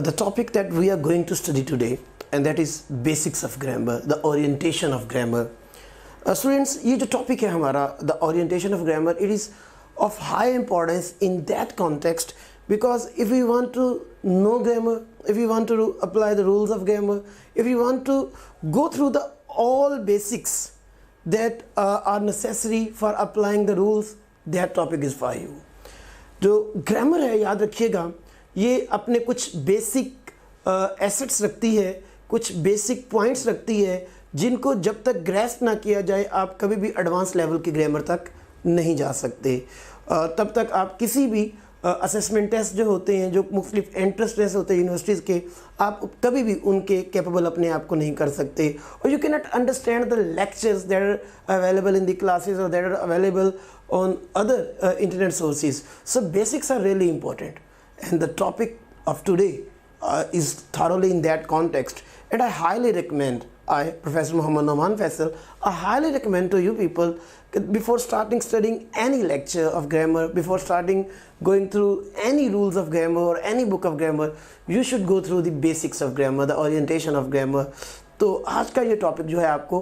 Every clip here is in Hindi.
the topic that we are going to study today, and that is basics of grammar, the orientation of grammar. Students, ये जो topic है हमारा, the orientation of grammar, it is of high importance in that context, because if we want to know grammar, if we want to apply the rules of grammar, if we want to go through the all basics that are necessary for applying the rules, that topic is for you. जो ग्रामर है, याद रखिएगा, ये अपने कुछ बेसिक एसेट्स रखती है, कुछ बेसिक पॉइंट्स रखती है, जिनको जब तक ग्रेस्प ना किया जाए आप कभी भी एडवांस लेवल की ग्रामर तक नहीं जा सकते। तब तक आप किसी भी असेसमेंट टेस्ट जो होते हैं, जो मुख्तलिफ एंट्रेंस टेस्ट होते हैं यूनिवर्सिटीज़ के, आप कभी भी उनके कैपेबल अपने आप को नहीं कर सकते। और you can not understand the lectures that are available in the classes और that are available on other internet sources. So basics are really important, and the topic of today is thoroughly in that context, and I highly recommend, Professor Muhammad Noman Faisal, I highly recommend to you people, before starting studying any lecture of grammar, before starting going through any rules of grammar or any book of grammar, you should go through the basics of grammar, the orientation of grammar. तो आज का ये टॉपिक जो है आपको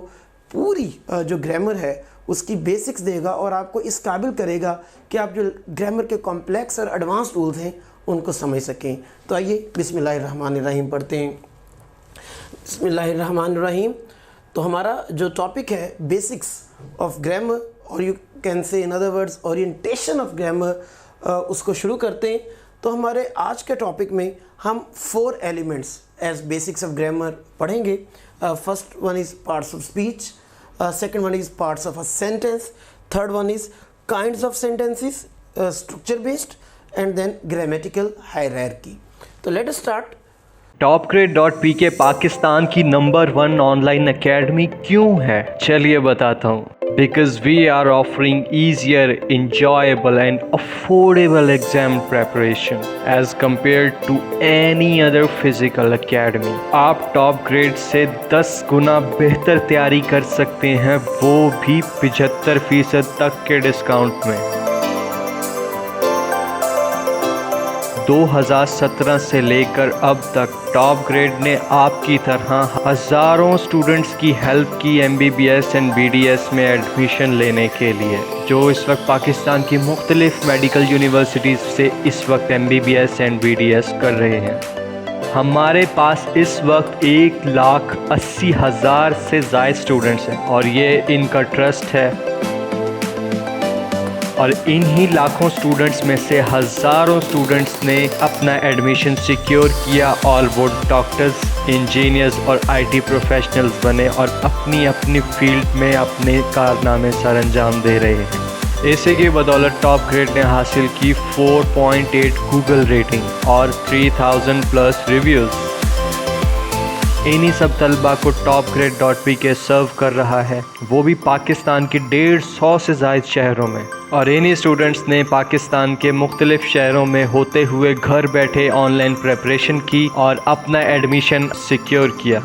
पूरी जो ग्रामर है उसकी बेसिक्स देगा और आपको इस काबिल करेगा कि आप जो ग्रामर के कॉम्प्लेक्स और एडवांस रूल्स हैं उनको समझ सकें। तो आइए बिस्मिल्लाहिर्रहमानिर्रहीम पढ़ते हैं। बिस्मिल्लाहिर्रहमानिर्रहीम। तो हमारा जो टॉपिक है बेसिक्स ऑफ ग्रामर, और यू कैन से in other words orientation of grammar, उसको शुरू करते हैं। तो हमारे आज के टॉपिक में हम 4 elements as basics of grammar पढ़ेंगे। First one is parts of speech, second one is parts of a sentence, third one is kinds of sentences, structure based, and then grammatical hierarchy. So let us start. topgrade.pk Pakistan की नंबर 1 ऑनलाइन एकेडमी क्यों है? चलिए बताता हूँ। Because we are offering easier, enjoyable and affordable exam preparation as compared to any other physical academy. आप टॉप ग्रेड से 10 गुना बेहतर तैयारी कर सकते हैं, वो भी 75% तक के डिस्काउंट में। 2017 से लेकर अब तक टॉप ग्रेड ने आपकी तरह हज़ारों स्टूडेंट्स की हेल्प की MBBS एंड BDS में एडमिशन लेने के लिए, जो इस वक्त पाकिस्तान की मुख्तलिफ मेडिकल यूनिवर्सिटीज़ से इस वक्त MBBS एंड BDS कर रहे हैं। हमारे पास इस वक्त 1,80,000 से ज़ायद स्टूडेंट्स हैं और ये इनका ट्रस्ट है, और इन्हीं लाखों स्टूडेंट्स में से हज़ारों स्टूडेंट्स ने अपना एडमिशन सिक्योर किया और वो डॉक्टर्स, इंजीनियर्स और IT प्रोफेशनल्स बने और अपनी अपनी फील्ड में अपने कारनामे सर अंजाम दे रहे हैं। इसी की बदौलत टॉप ग्रेड ने हासिल की 4.8 गूगल रेटिंग और 3000 प्लस रिव्यूज़। इन्हीं सब तलबा को topgrade.pk सर्व कर रहा है, वो भी पाकिस्तान के 150 से ज़ायद शहरों में। और इन्हीं स्टूडेंट्स ने पाकिस्तान के मुख्तलिफ शहरों में होते हुए घर बैठे ऑनलाइन प्रेपरेशन की और अपना एडमिशन सिक्योर किया।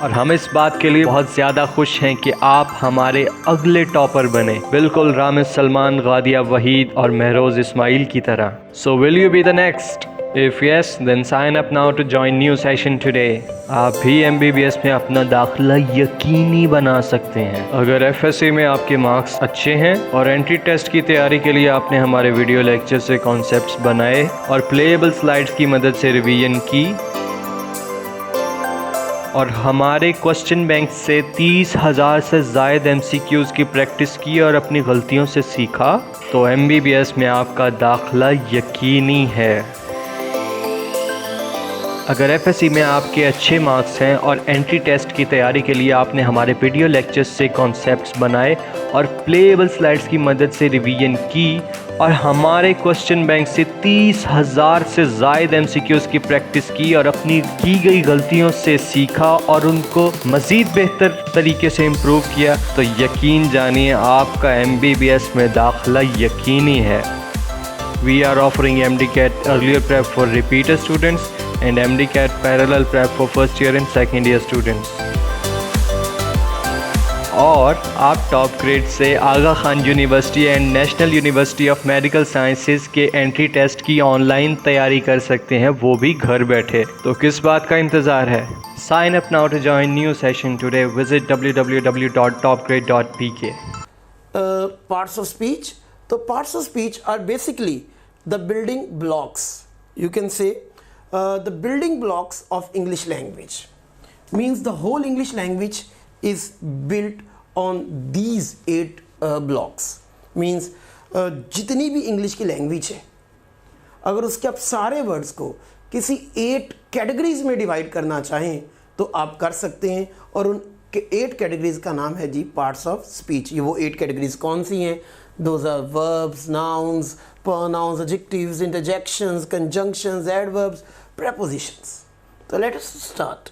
और हम इस बात के लिए बहुत ज़्यादा खुश हैं कि आप हमारे अगले टॉपर बने, बिल्कुल रामिज़ सलमान, गादिया वहीद और महरोज़ इस्माइल की तरह। So will you be the next? If yes, then sign up now to join new session today. आप भी MBBS में अपना दाखिला यकीनी बना सकते हैं अगर FSC में आपके मार्क्स अच्छे हैं और एंट्री टेस्ट की तैयारी के लिए आपने हमारे वीडियो लेक्चर से कॉन्सेप्ट्स बनाए और प्लेएबल स्लाइड्स की मदद से रिवीजन की, और हमारे क्वेश्चन बैंक से 30,000 से ज़ायद MCQs की प्रैक्टिस की और अपनी गलतियों से सीखा, तो MBBS में आपका दाखिला यकीनी है। अगर FSC में आपके अच्छे मार्क्स हैं और एंट्री टेस्ट की तैयारी के लिए आपने हमारे वीडियो लेक्चर्स से कॉन्सेप्ट्स बनाए और प्लेएबल स्लाइड्स की मदद से रिवीजन की और हमारे क्वेश्चन बैंक से 30,000 से ज़ायद MCQs की प्रैक्टिस की और अपनी की गई गलतियों से सीखा और उनको मज़ीद बेहतर तरीके से इम्प्रूव किया, तो यकीन जानिए आपका MBBS में दाखिला यकीनी है। We are offering MDCAT earlier prep for repeater students and MDCAT parallel prep for first year and second year students. और आप टॉप ग्रेड से Aga Khan university and national university of medical sciences के एंट्री टेस्ट की ऑनलाइन तैयारी कर सकते हैं, वो भी घर बैठे। तो किस बात का इंतज़ार है? Sign up now to join new session today. Visit www.topgrade.pk. Parts of speech. So parts of speech are basically the building blocks. You can say the building blocks of English language. Means the whole English language is built on these 8 blocks. Means जितनी भी इंग्लिश की लैंग्वेज है, अगर उसके आप सारे वर्ड्स को किसी 8 कैटेगरीज में डिवाइड करना चाहें तो आप कर सकते हैं, और उन 8 कैटेगरीज का नाम है जी पार्ट्स ऑफ स्पीच। ये वो 8 कैटेगरीज कौन सी हैं? Those are verbs, nouns, pronouns, adjectives, interjections, conjunctions, adverbs, prepositions. तो लेट अस स्टार्ट।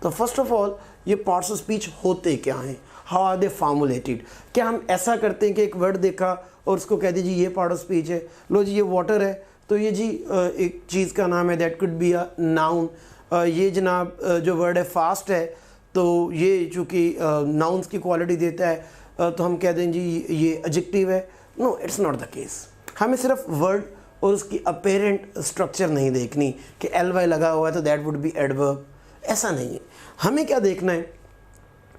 तो फर्स्ट ऑफ ऑल ये पार्ट्स ऑफ स्पीच होते क्या हैं? How are they formulated? क्या हम ऐसा करते हैं कि एक वर्ड देखा और उसको कह दीजिए ये पार्ट ऑफ स्पीच है, लो जी ये वाटर है तो ये जी एक चीज़ का नाम है, that could be a noun. ये जनाब जो वर्ड है फास्ट है तो ये चूँकि नाउन्स की क्वालिटी देता है तो हम कह दें जी ये एडजेक्टिव है। No, it's not the case. हमें सिर्फ वर्ड और उसकी अपेरेंट स्ट्रक्चर नहीं देखनी कि एल वाई लगा हुआ है तो दैट वुड बी एडवर्ब, ऐसा नहीं है। हमें क्या देखना है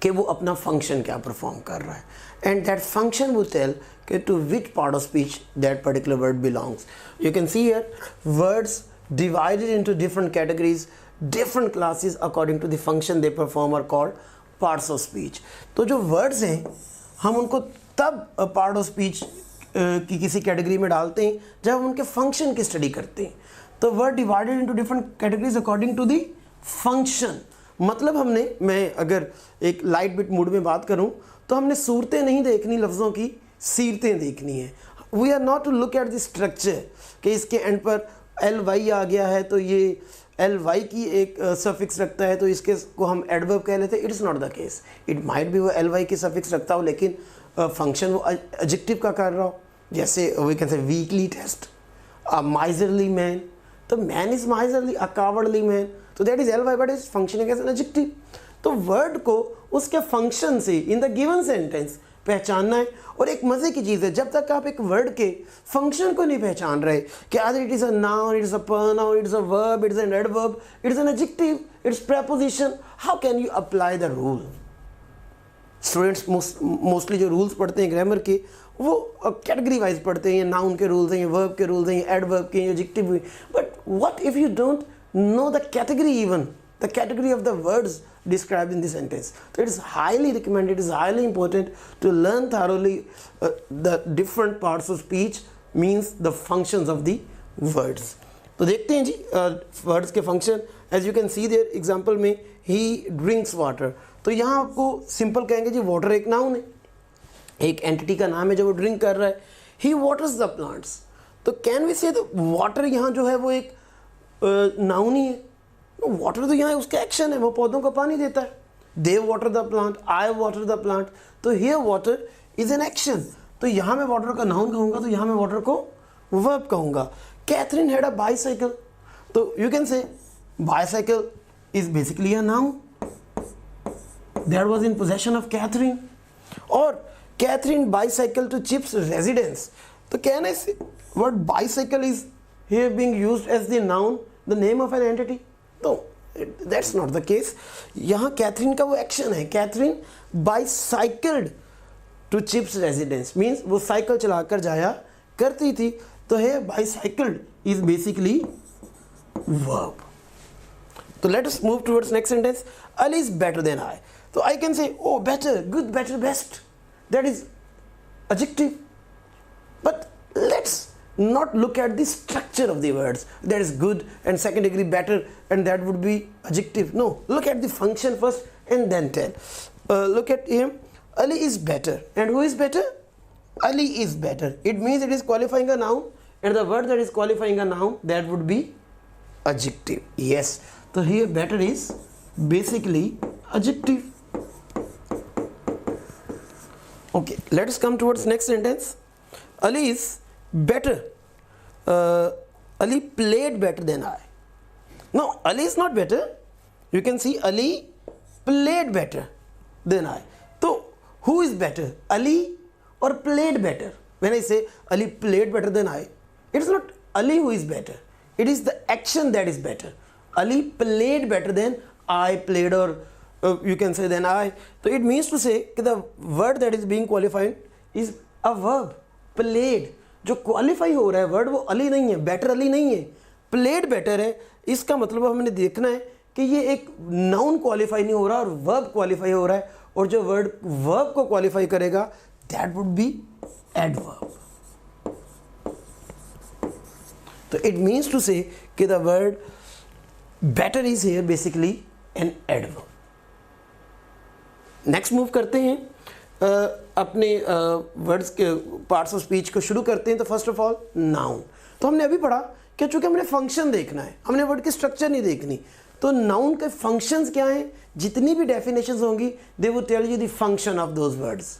कि वो अपना फंक्शन क्या परफॉर्म कर रहा है, and that function will tell कि to which part of speech that particular word belongs. You can see here words divided into different categories, different classes according to the function they perform are called parts of speech. तो जो words हैं हम उनको तब part of speech की किसी कैटेगरी में डालते हैं जब हम उनके फंक्शन की स्टडी करते हैं। तो word divided into different categories according to the function. मतलब हमने, मैं अगर एक लाइट बिट मूड में बात करूं तो हमने सूरतें नहीं देखनी, लफ्ज़ों की सीरतें देखनी है। We are not to look at the structure कि इसके एंड पर एल वाई आ गया है तो ये एल वाई की एक सफिक्स रखता है तो इसके को हम एडवर्ब कह लेते हैं। It is not the case. It might भी वो एल वाई की सफिक्स रखता हो लेकिन फंक्शन वो एडजेक्टिव का कर रहा हो। जैसे we can say weekly test, a miserly man, तो man is miserly, a cowardly man, तो that is L Y but is functioning as an adjective. तो वर्ड को उसके फंक्शन से इन द गिवन सेंटेंस पहचानना है। और एक मज़े की चीज़ है, जब तक आप एक वर्ड के फंक्शन को नहीं पहचान रहे कि आदर it is a noun, it is a pronoun, it is a verb, it is an adverb, it is an adjective, it's preposition, how can you apply the rule? Students mostly जो रूल्स पढ़ते हैं ग्रामर के वो कैटेगरी वाइज पढ़ते हैं, ये नाउन के रूल्स हैं, ये वर्ब के रूल्स हैं, ये एडवर्ब के, ये adjective. But what if you don't know the category, even the category of the words described in the sentence? So it is highly recommended, it is highly important to learn thoroughly the different parts of speech, means the functions of the words. तो देखते हैं जी वर्ड्स के फंक्शन। As you can see there example में ही ड्रिंक्स वाटर, तो यहाँ आपको सिंपल कहेंगे जी वाटर एक नाउन है, एक एंटिटी का नाम है जो वो ड्रिंक कर रहा है। ही वाटर्स द प्लांट्स, तो कैन वी से वाटर यहाँ जो है वो एक नाउन ही है। वाटर तो यहाँ उसका एक्शन है, वो पौधों को पानी देता है। They water the plant, I water the plant, तो here water is an action. तो यहाँ मैं वाटर का नाउन कहूँगा तो यहाँ मैं वाटर को वर्ब कहूँगा। कैथरीन हैड अ बाईसाइकिल, तो you can say bicycle is basically a noun, that was in possession of Catherine. और Catherine bicycle to Chip's residence, तो can I say word bicycle is here being used as the noun, the name of an entity? No, that's not the case. यहाँ कैथरीन का वो एक्शन है, Catherine bicycled to Chip's residence, means वो साइकिल चलाकर जाया करती थी। तो है बाईसाइकिल्ड इज बेसिकली वर्ब। तो let us move towards next sentence. Ali is better than I, तो I can say oh better, good, better, best, that is adjective. But let's not look at the structure of the words, that is good and second degree better and that would be adjective. No, look at the function first and then tell. Look at him, Ali is better, and who is better? Ali is better. It means it is qualifying a noun, and the word that is qualifying a noun, that would be adjective. Yes, so here better is basically adjective. Okay, let us come towards next sentence. Ali is better. Ali played better than I. No, Ali is not better. You can see Ali played better than I. तो who is better, Ali or played better? When I say Ali played better than I, it's not Ali who is better, it is the action that is better. Ali played better than I played, or you can say than I. So it means to say कि the word that is being qualified is a verb, played. जो qualify हो रहा है word वो अली नहीं है, better अली नहीं है, played better है. इसका मतलब हमने देखना है कि ये एक noun qualify नहीं हो रहा और verb qualify हो रहा है, और जो word verb को qualify करेगा that would be adverb. तो it means to say कि the word better is here basically an adverb. Next move करते हैं, अपने वर्ड्स के पार्ट्स ऑफ स्पीच को शुरू करते हैं. तो फर्स्ट ऑफ ऑल नाउन. तो हमने अभी पढ़ा कि चूंकि हमने फंक्शन देखना है, हमने वर्ड की स्ट्रक्चर नहीं देखनी. तो नाउन के फंक्शंस क्या हैं, जितनी भी डेफिनेशंस होंगी they will tell you the function of those words,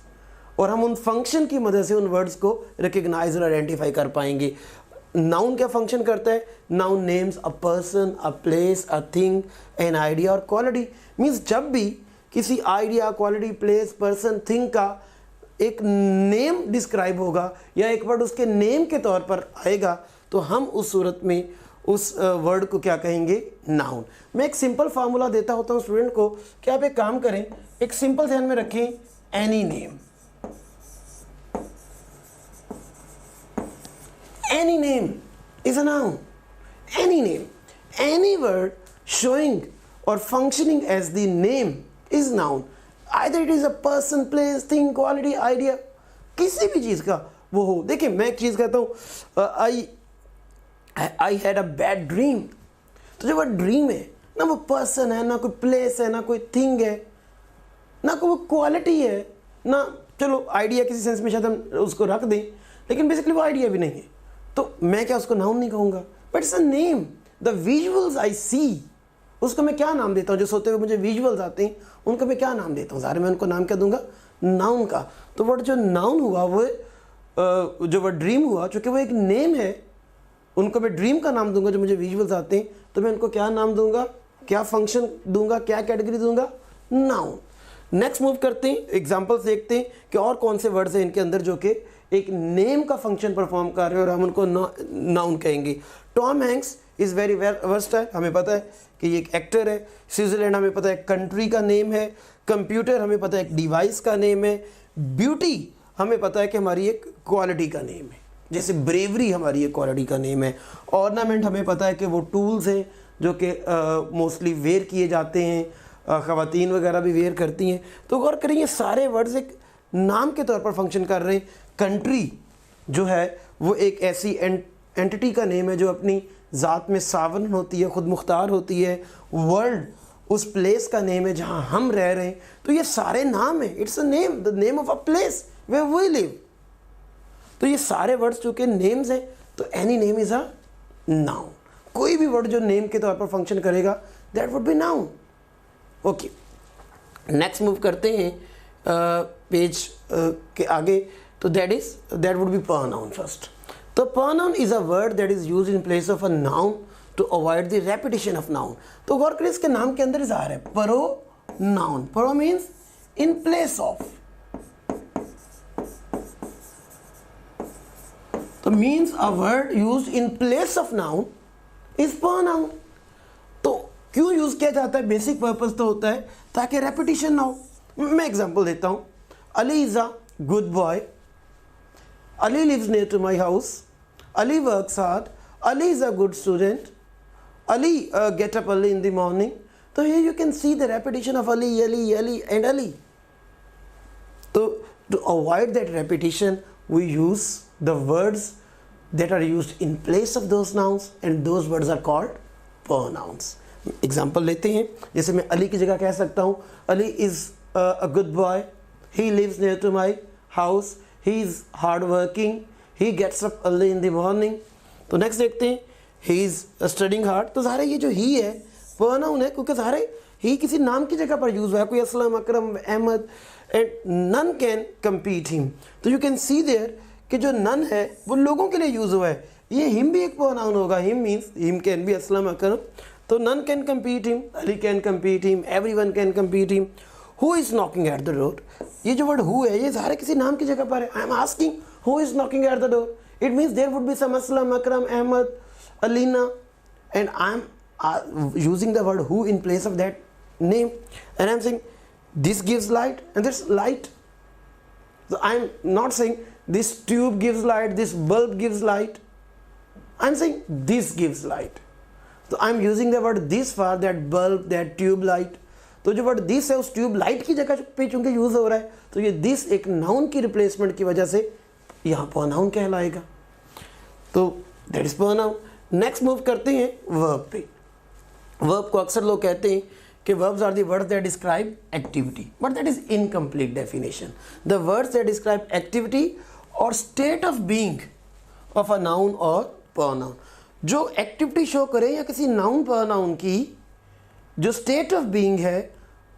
और हम उन फंक्शन की मदद से उन वर्ड्स को रिकग्नाइज और आइडेंटिफाई कर पाएंगे. नाउन क्या फंक्शन करता है? Noun names a person, a place, a thing, an idea और क्वालिटी. मीन्स जब भी किसी idea, quality, place, person, thing का एक नेम डिस्क्राइब होगा या एक वर्ड उसके नेम के तौर पर आएगा तो हम उस सूरत में उस वर्ड को क्या कहेंगे? नाउन. मैं एक सिंपल फार्मूला देता होता हूँ स्टूडेंट को कि आप एक काम करें, एक सिंपल ध्यान में रखें, any name. Any name is a noun. Any name. Any word showing or functioning as the name is noun. Either it is a person, place, thing, quality, idea. किसी भी चीज़ का वो हो. देखिए मैं एक चीज़ कहता हूँ, I had a bad dream. तो जो वो ड्रीम है ना, वो पर्सन है, ना कोई प्लेस है, ना कोई थिंग है, ना कोई क्वालिटी है, ना चलो आइडिया किसी सेंस में शायद हम उसको रख दें, लेकिन बेसिकली वो आइडिया भी नहीं है. तो मैं क्या उसको नाउन नहीं कहूँगा, but it's a name. The visuals I see, उसको मैं क्या नाम देता हूँ? जो सोते हुए मुझे विजुअल्स आते हैं उनको मैं क्या नाम देता हूँ? ज़ाहिर मैं उनको नाम क्या दूंगा? नाउन का. तो वर्ड जो नाउन हुआ वो जो वर्ड ड्रीम हुआ, चूँकि वो एक नेम है, उनको मैं ड्रीम का नाम दूंगा. जो मुझे विजुअल्स आते हैं तो मैं उनको क्या नाम दूंगा, क्या फंक्शन दूंगा, क्या कैटेगरी दूंगा? नाउन. नेक्स्ट मूव करते हैं, एग्जाम्पल्स देखते हैं कि और कौन से वर्ड्स हैं इनके अंदर जो कि एक नेम का फंक्शन परफॉर्म कर रहे हैं और हम उनको नाउन कहेंगे. Tom Hanks is very versatile, हमें पता है कि ये एक एक्टर है. स्विट्ज़रलैंड हमें पता है कंट्री का नेम है. कंप्यूटर हमें पता है एक डिवाइस का नेम है. ब्यूटी हमें पता है कि हमारी एक क्वालिटी का नेम है, जैसे ब्रेवरी हमारी एक क्वालिटी का नेम है. ऑर्नामेंट हमें पता है कि वो टूल्स हैं जो कि मोस्टली वेयर किए जाते हैं, ख़वातीन वगैरह भी वेयर करती हैं. तो गौर करें ये सारे वर्ड्स एक नाम के तौर पर फंक्शन कर रहे हैं. कंट्री जो है वो एक ऐसी एंटिटी का नेम है जो अपनी ज़ात में सावन होती है, ख़ुद मुख्तार होती है. वर्ल्ड उस प्लेस का नेम है जहाँ हम रह रहे हैं. तो ये सारे नाम हैं. It's a name, the name of a place where we live. तो ये सारे वर्ड्स चूँकि नेम्स हैं तो any name is a noun. कोई भी वर्ड जो नेम के तौर पर फंक्शन करेगा that would B noun. Okay, next move करते हैं पेज के आगे. तो that would be pronoun first. तो pronoun is a word that is used in place of a noun to avoid the repetition of noun. तो गौर करें इसके नाम के अंदर इज़हार है pronoun. Pro means in place of. तो means a word used in place of noun is pronoun. तो क्यों यूज़ किया जाता है? बेसिक पर्पस तो होता है ताकि रेपिटेशन ना हो. मैं एग्जांपल देता हूँ. Ali is a good boy. Ali lives near to my house. Ali works hard. Ali is a good student. Ali get up early in the morning. So here you can see the repetition of Ali, and Ali. So to avoid that repetition, we use the words that are used in place of those nouns, and those words are called pronouns. Example लेते हैं. जैसे मैं Ali की जगह कह सकता हूँ Ali is a good boy. He lives near to my house. He is hard working. He gets up early in the morning. तो नेक्स्ट देखते हैं. He is studying hard. तो सारे ये जो ही है pronoun है, क्योंकि सारे ही किसी नाम की जगह पर यूज़ हुआ है. कोई Aslam, Akram, Ahmad, and none can compete him. तो you can see there कि जो none है वो लोगों के लिए यूज़ हुआ है. ये him भी एक pronoun होगा. Him means him can be Aslam, अकरम. तो none can compete him. Ali can compete him. Everyone can compete him. Who is knocking at the door, ये जो वर्ड हु है ये सारे किसी नाम की जगह पर है. I am asking who is knocking at the door. It means there would be some Aslam, Akram, Ahmad, Alina, and I'm using the word who in place of that name, and I'm saying this gives light and this light. So I'm not saying this tube gives light, this bulb gives light. I'm saying this gives light. So I'm using the word this for that bulb, that tube light. तो जो वर्ड दिस है उस ट्यूब लाइट की जगह पे चूंकि यूज हो रहा है, तो ये दिस एक नाउन की रिप्लेसमेंट की वजह से यहाँ प्रोनाउन कहलाएगा. तो that is pronoun. Next move करते हैं वर्ब पे. वर्ब को अक्सर लोग कहते हैं कि verbs are the words that describe activity, but that is incomplete definition. The words that describe activity और state of being of a noun और प्रोनाउन. जो एक्टिविटी शो करें या किसी नाउन प्रोनाउन की जो स्टेट ऑफ बीइंग है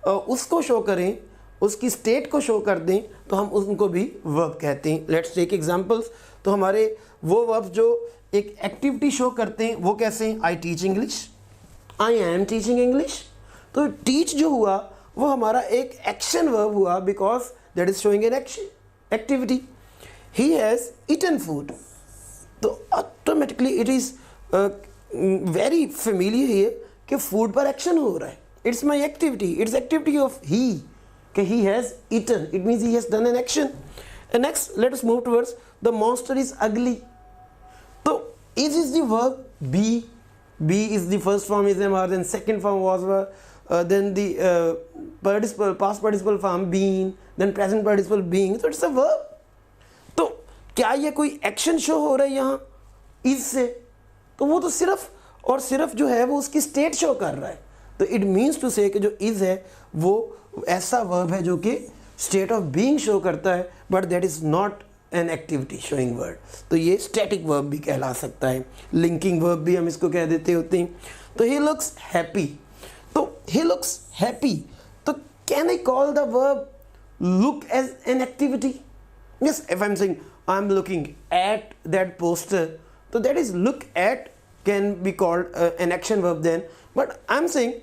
उसको शो करें, उसकी स्टेट को शो कर दें, तो हम उनको भी वर्ब कहते हैं. Let's take examples. तो हमारे वो वर्ब जो एक एक्टिविटी शो करते हैं वो कैसे हैं? I teach English, I am teaching English. तो टीच जो हुआ वो हमारा एक एक्शन वर्ब हुआ because that is showing an action activity. He has eaten food, तो automatically it is very familiar here कि फूड पर एक्शन हो रहा है. It's my activity, it's activity of he कि he has eaten, it means he has done an action. Next let us move towards the monster is अगली. तो is the verb be. Be is the first form is am, then second form was were, then the participle past participle form been, then present participle being. So it's a verb. तो क्या ये कोई एक्शन शो हो रहा है यहाँ is से? तो वो तो सिर्फ और सिर्फ जो है वो उसकी स्टेट शो कर रहा है. तो इट मीन्स टू से कि जो is है वो ऐसा वर्ब है जो कि स्टेट ऑफ बीइंग शो करता है, but that is not an activity showing word. तो ये स्टैटिक वर्ब भी कहला सकता है, लिंकिंग वर्ब भी हम इसको कह देते होते हैं. तो ही लुक्स हैप्पी. तो ही लुक्स हैप्पी, तो can I call the verb look as an activity? Yes, if I am saying I am looking at that poster, तो that is look at can be called an action verb then, but I am saying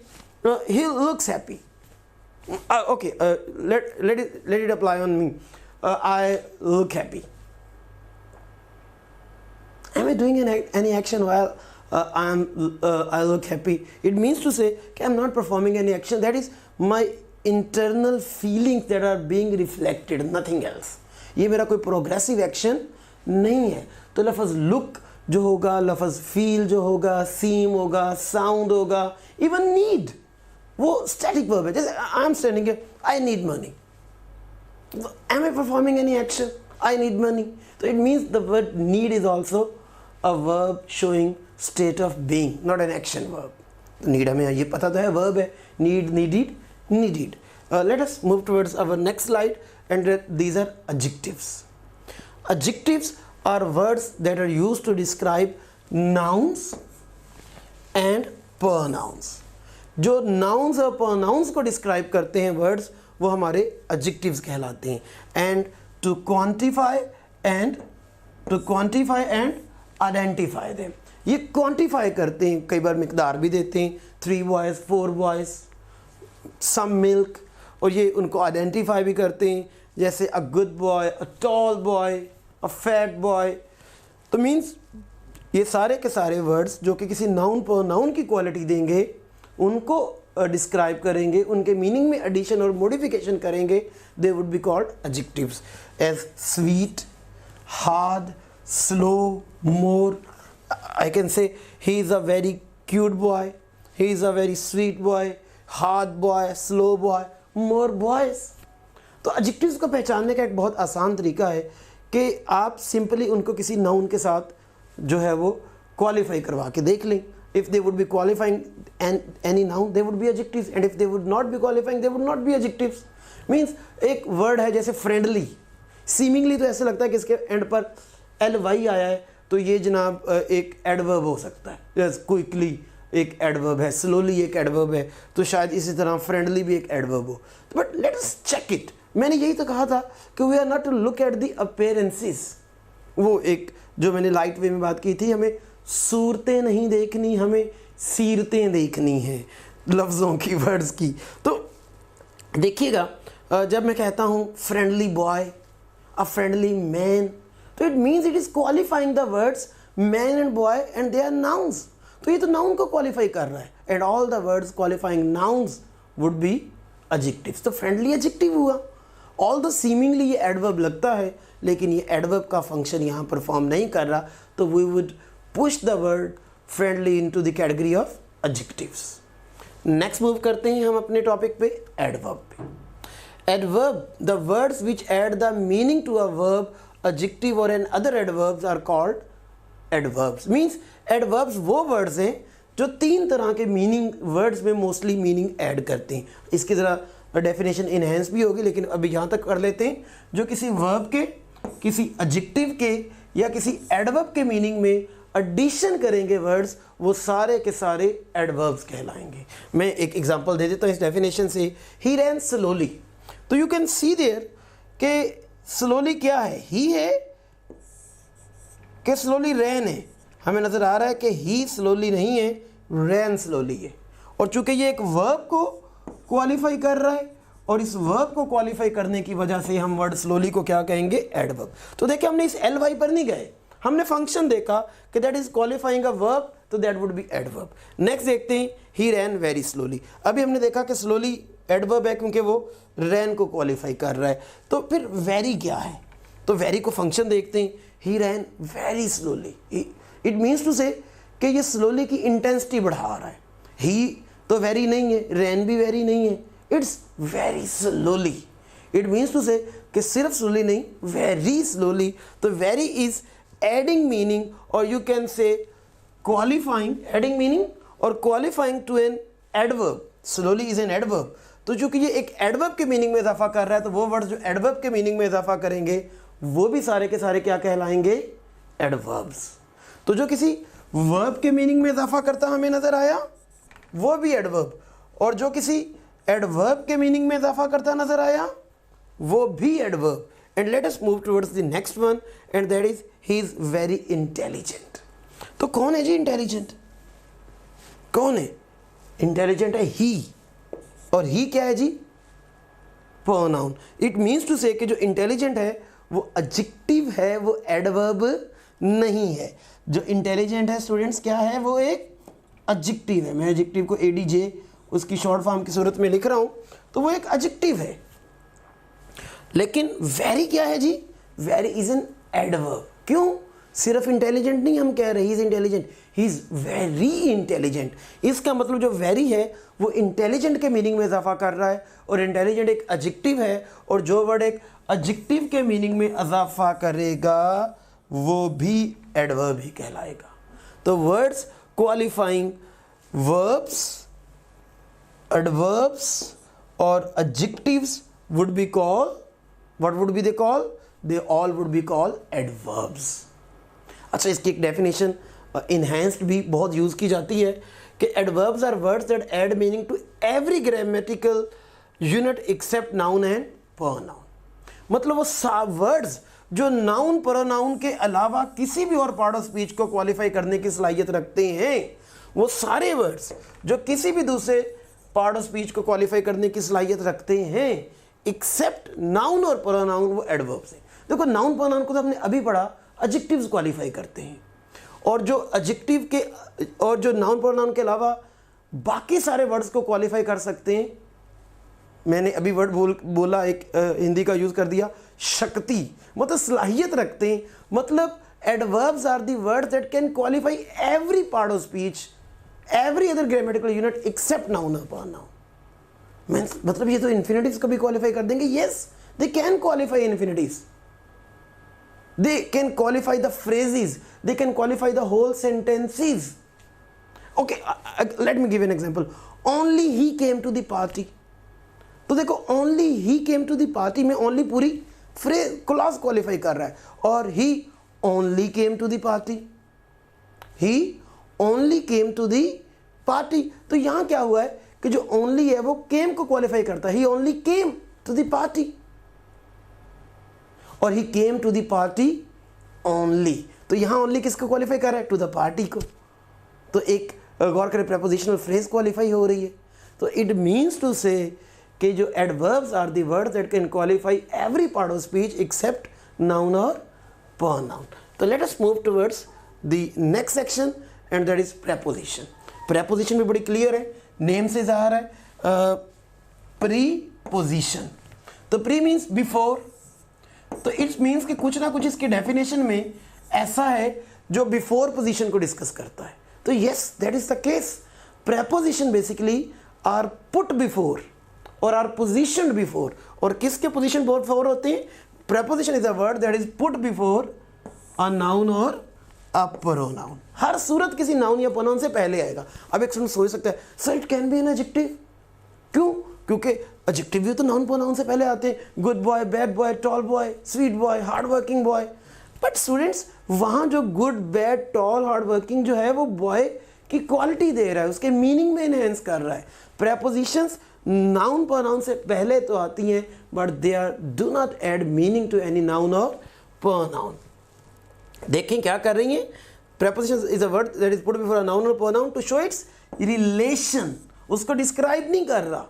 he looks happy. Okay, let it apply on me. I look happy. Am I doing any action while I look happy? It means to say that I'm not performing any action. That is my internal feelings that are being reflected, nothing else. ये मेरा कोई प्रोग्रेसिव एक्शन नहीं है. तो लफ्ज़ लुक जो होगा, लफ्ज़ फील जो होगा, सीम होगा, साउंड होगा, इवन नीड, वो स्टैटिक वर्ब है. जैसे I am standing here, I need money. Am I performing any action? I need money. So it means the word need is also a verb showing state of being, not an action verb. Need हमें ये पता तो है verb है. Need, needed, needed. Let us move towards our next slide, and these are adjectives. Adjectives are words that are used to describe nouns and pronouns. जो nouns और pronouns को describe करते हैं words, वो हमारे adjectives कहलाते हैं. And to quantify and identify them, ये क्वान्टिफाई करते हैं, कई बार मिकदार भी देते हैं, 3 boys 4 boys some milk, और ये उनको आइडेंटिफाई भी करते हैं, जैसे a good boy, a tall boy, a fat boy. तो मीन्स ये सारे के सारे वर्ड्स जो कि किसी नाउन प्रोनाउन की क्वालिटी देंगे, उनको डिस्क्राइब करेंगे, उनके मीनिंग में एडिशन और मॉडिफिकेशन करेंगे, they would be called adjectives. As sweet, hard, slow, more. I can say he is a very cute boy, he is a very sweet boy, hard boy, slow boy, more boys. तो एडजेक्टिव्स को पहचानने का एक बहुत आसान तरीका है कि आप सिंपली उनको किसी नाउन के साथ जो है वो क्वालिफाई करवा के देख लें. If they would be qualifying any noun, they would be adjectives, and if they would not be qualifying, they would not be adjectives. Means एक word है जैसे friendly, seemingly तो ऐसे लगता है कि इसके end पर ly आया है, तो ये जनाब एक adverb हो सकता है. जैसे quickly एक adverb है, slowly एक adverb है, तो शायद इसी तरह friendly भी एक adverb हो. But let us check it. मैंने यही तो कहा था कि we are not to look at the appearances. वो एक जो मैंने लाइट वे में बात की थी, हमें सूरतें नहीं देखनी, हमें सीरतें देखनी हैं लफ्ज़ों की, वर्ड्स की. तो देखिएगा जब मैं कहता हूँ friendly boy, a friendly man, तो it means it is qualifying the words man and boy and they are nouns. तो ये तो नाउन को क्वालिफाई कर रहा है, and all the words qualifying nouns would be adjectives. तो फ्रेंडली एडजेक्टिव हुआ। ऑल द सीमिंगली ये एडवर्ब लगता है, लेकिन ये एडवर्ब का फंक्शन यहाँ परफॉर्म नहीं कर रहा, तो we would push the word friendly into the category of adjectives. Next move करते हैं हम अपने टॉपिक पे, एडवर्ब पे। Adverb, the words which add the meaning to a verb, adjective और another adverbs are called adverbs. Means adverbs वो वर्ड्स हैं जो 3 तरह के मीनिंग वर्ड्स में मोस्टली मीनिंग ऐड करते हैं। इसकी ज़रा डेफिनेशन इनहेंस भी होगी, लेकिन अभी यहाँ तक कर लेते हैं। जो किसी वर्ब के, किसी एडजेक्टिव के या किसी एडवर्ब के मीनिंग में एडिशन करेंगे वर्ड्स, वो सारे के सारे एडवर्ब्स कहलाएंगे। मैं एक एग्जांपल दे देता हूँ इस डेफिनेशन से। ही रैन स्लोली, तो यू कैन सी देयर कि स्लोली क्या है, ही है कि स्लोली रैन है। हमें नज़र आ रहा है कि ही स्लोली नहीं है, रैन स्लोली है। और चूंकि ये एक वर्ब को क्वालिफाई कर रहा है, और इस वर्ब को क्वालिफाई करने की वजह से हम वर्ड स्लोली को क्या कहेंगे, एडवर्ब। तो देखिए हमने इस एल वाई पर नहीं गए, हमने फंक्शन देखा कि that is qualifying a verb, तो that would be adverb. Next देखते हैं, ही रैन वेरी स्लोली। अभी हमने देखा कि स्लोली एडवर्ब है क्योंकि वो रैन को क्वालिफाई कर रहा है। तो फिर वेरी क्या है, तो वेरी को फंक्शन देखते हैं। He ran very slowly, it means to say कि ये स्लोली की इंटेंसिटी बढ़ा रहा है। ही तो वेरी नहीं है, रैन भी वेरी नहीं है, it's very slowly. It means to say कि सिर्फ स्लोली नहीं, वेरी स्लोली। तो वेरी इज एडिंग मीनिंग, और you can say qualifying, adding meaning और qualifying to an adverb. Slowly is an adverb. तो चूंकि ये एक एडवर्ब के मीनिंग में इजाफा कर रहा है, तो वो वर्ड जो एडवर्ब के मीनिंग में इजाफा करेंगे वो भी सारे के सारे क्या कहलाएंगे, एडवर्ब्स। तो जो किसी वर्ब के मीनिंग में इजाफा करता हमें नजर आया वो भी एडवर्ब, और जो किसी एडवर्ब के मीनिंग में इजाफा करता नजर आया वो भी adverb. And let us move towards the next one, and that is he is very intelligent. तो कौन है जी इंटेलिजेंट, कौन है इंटेलिजेंट? है ही, और ही क्या है जी, pronoun. It means to say कि जो इंटेलिजेंट है वो एडजेक्टिव है, वो एडवर्ब नहीं है। जो इंटेलिजेंट है स्टूडेंट्स क्या है, वो एक एडजेक्टिव है। मैं एडजेक्टिव को एडीजे उसकी शॉर्ट फॉर्म की सूरत में लिख रहा हूं, तो वो एक एडजेक्टिव है। लेकिन वेरी क्या है जी, वेरी इज एन एडवर्ब। क्यों, सिर्फ इंटेलिजेंट नहीं हम कह रहे he is intelligent, he is very intelligent. इसका मतलब जो वेरी है वो इंटेलिजेंट के मीनिंग में इजाफा कर रहा है, और इंटेलिजेंट एक एडजेक्टिव है, और जो वर्ड एक एडजेक्टिव के मीनिंग में इजाफा करेगा वो भी एडवर्ब ही कहलाएगा। तो वर्ड्स क्वालिफाइंग वर्ब्स, एडवर्ब्स और adjectives would be called, what would be they call? They all would be called adverbs. अच्छा, इसकी एक डेफिनेशन इनहेंस्ड भी बहुत यूज़ की जाती है कि adverbs are words that add meaning to every grammatical unit except noun and pronoun. मतलब वो वर्ड्स जो नाउन प्रोनाउन के अलावा किसी भी और पार्ट ऑफ स्पीच को क्वालिफाई करने की सलाहियत रखते हैं, वो सारे वर्ड्स जो किसी भी दूसरे पार्ट ऑफ स्पीच को क्वालिफाई करने की सलाहियत रखते हैं एक्सेप्ट नाउन और प्रोनाउन, वो एडवर्ब्स हैं। देखो नाउन प्रोनाउन को तो हमने अभी पढ़ा, एडजेक्टिव्स क्वालिफाई करते हैं, और जो एडजेक्टिव के और जो नाउन प्रोनाउन के अलावा बाकी सारे वर्ड्स को क्वालिफाई कर सकते हैं। मैंने अभी वर्ड बोला एक हिंदी का यूज़ कर दिया, शक्ति, मतलब सलाहियत रखते हैं। मतलब adverbs are the words that can qualify every part of speech, every other grammatical unit except noun और प्रोनाउन। मतलब ये तो इन्फिनिटिव्स को भी क्वालिफाई कर देंगे। Yes, they can qualify infinitives, they can qualify the phrases, they can qualify the whole sentences. Okay, let me give an example. Only he came to the party. तो देखो only he came to the party में ओनली पूरी फ्रेज क्लॉज क्वालिफाई कर रहा है, और he only came to the party, he only came to the party. तो यहां क्या हुआ है कि जो ओनली है वो केम को क्वालिफाई करता है, he only came to the party, और he came to the party only. तो यहां ओनली किसको क्वालिफाई कर रहा है, टू द पार्टी को। तो एक गौर करें, प्रेपोजिशनल फ्रेज क्वालिफाई हो रही है। तो इट मीन्स टू से कि जो adverbs are the words that can qualify every part of speech except noun और प्रोनाउन। तो let us move towards the next section and that is preposition. Preposition भी बड़ी क्लियर है, नेम से ज़ाहिर है। प्रीपोजिशन, तो प्री मीन्स बिफोर, तो इट्स मीन्स कि कुछ ना कुछ इसके डेफिनेशन में ऐसा है जो बिफोर पोजीशन को डिस्कस करता है। तो yes, that is the case. Preposition basically are put before और आर पोजिशनड बिफोर। और किसके पोजीशन बिफोर होते हैं? Preposition is a word that is put before a noun और अ प्रोनाउन। हर सूरत किसी नाउन या प्रोनाउन से पहले आएगा। अब एक स्टूडेंट सोच सकता है sir it can B an adjective, क्यों? क्योंकि एडजेक्टिव भी तो नाउन प्रोनाउन से पहले आते हैं। Good boy, bad boy, tall boy, sweet boy, hard working boy. But students वहाँ जो good, bad, tall, hard working जो है वो बॉय की क्वालिटी दे रहा है, उसके मीनिंग में इनहेंस कर रहा है। प्रेपोजिशंस नाउन प्रोनाउन से पहले तो आती हैं but they are do not add meaning to any noun और प्रोनाउन। देखें क्या कर रही हैं। Preposition is a word that is put before a noun और pronoun to show its relation. उसको डिस्क्राइब नहीं कर रहा,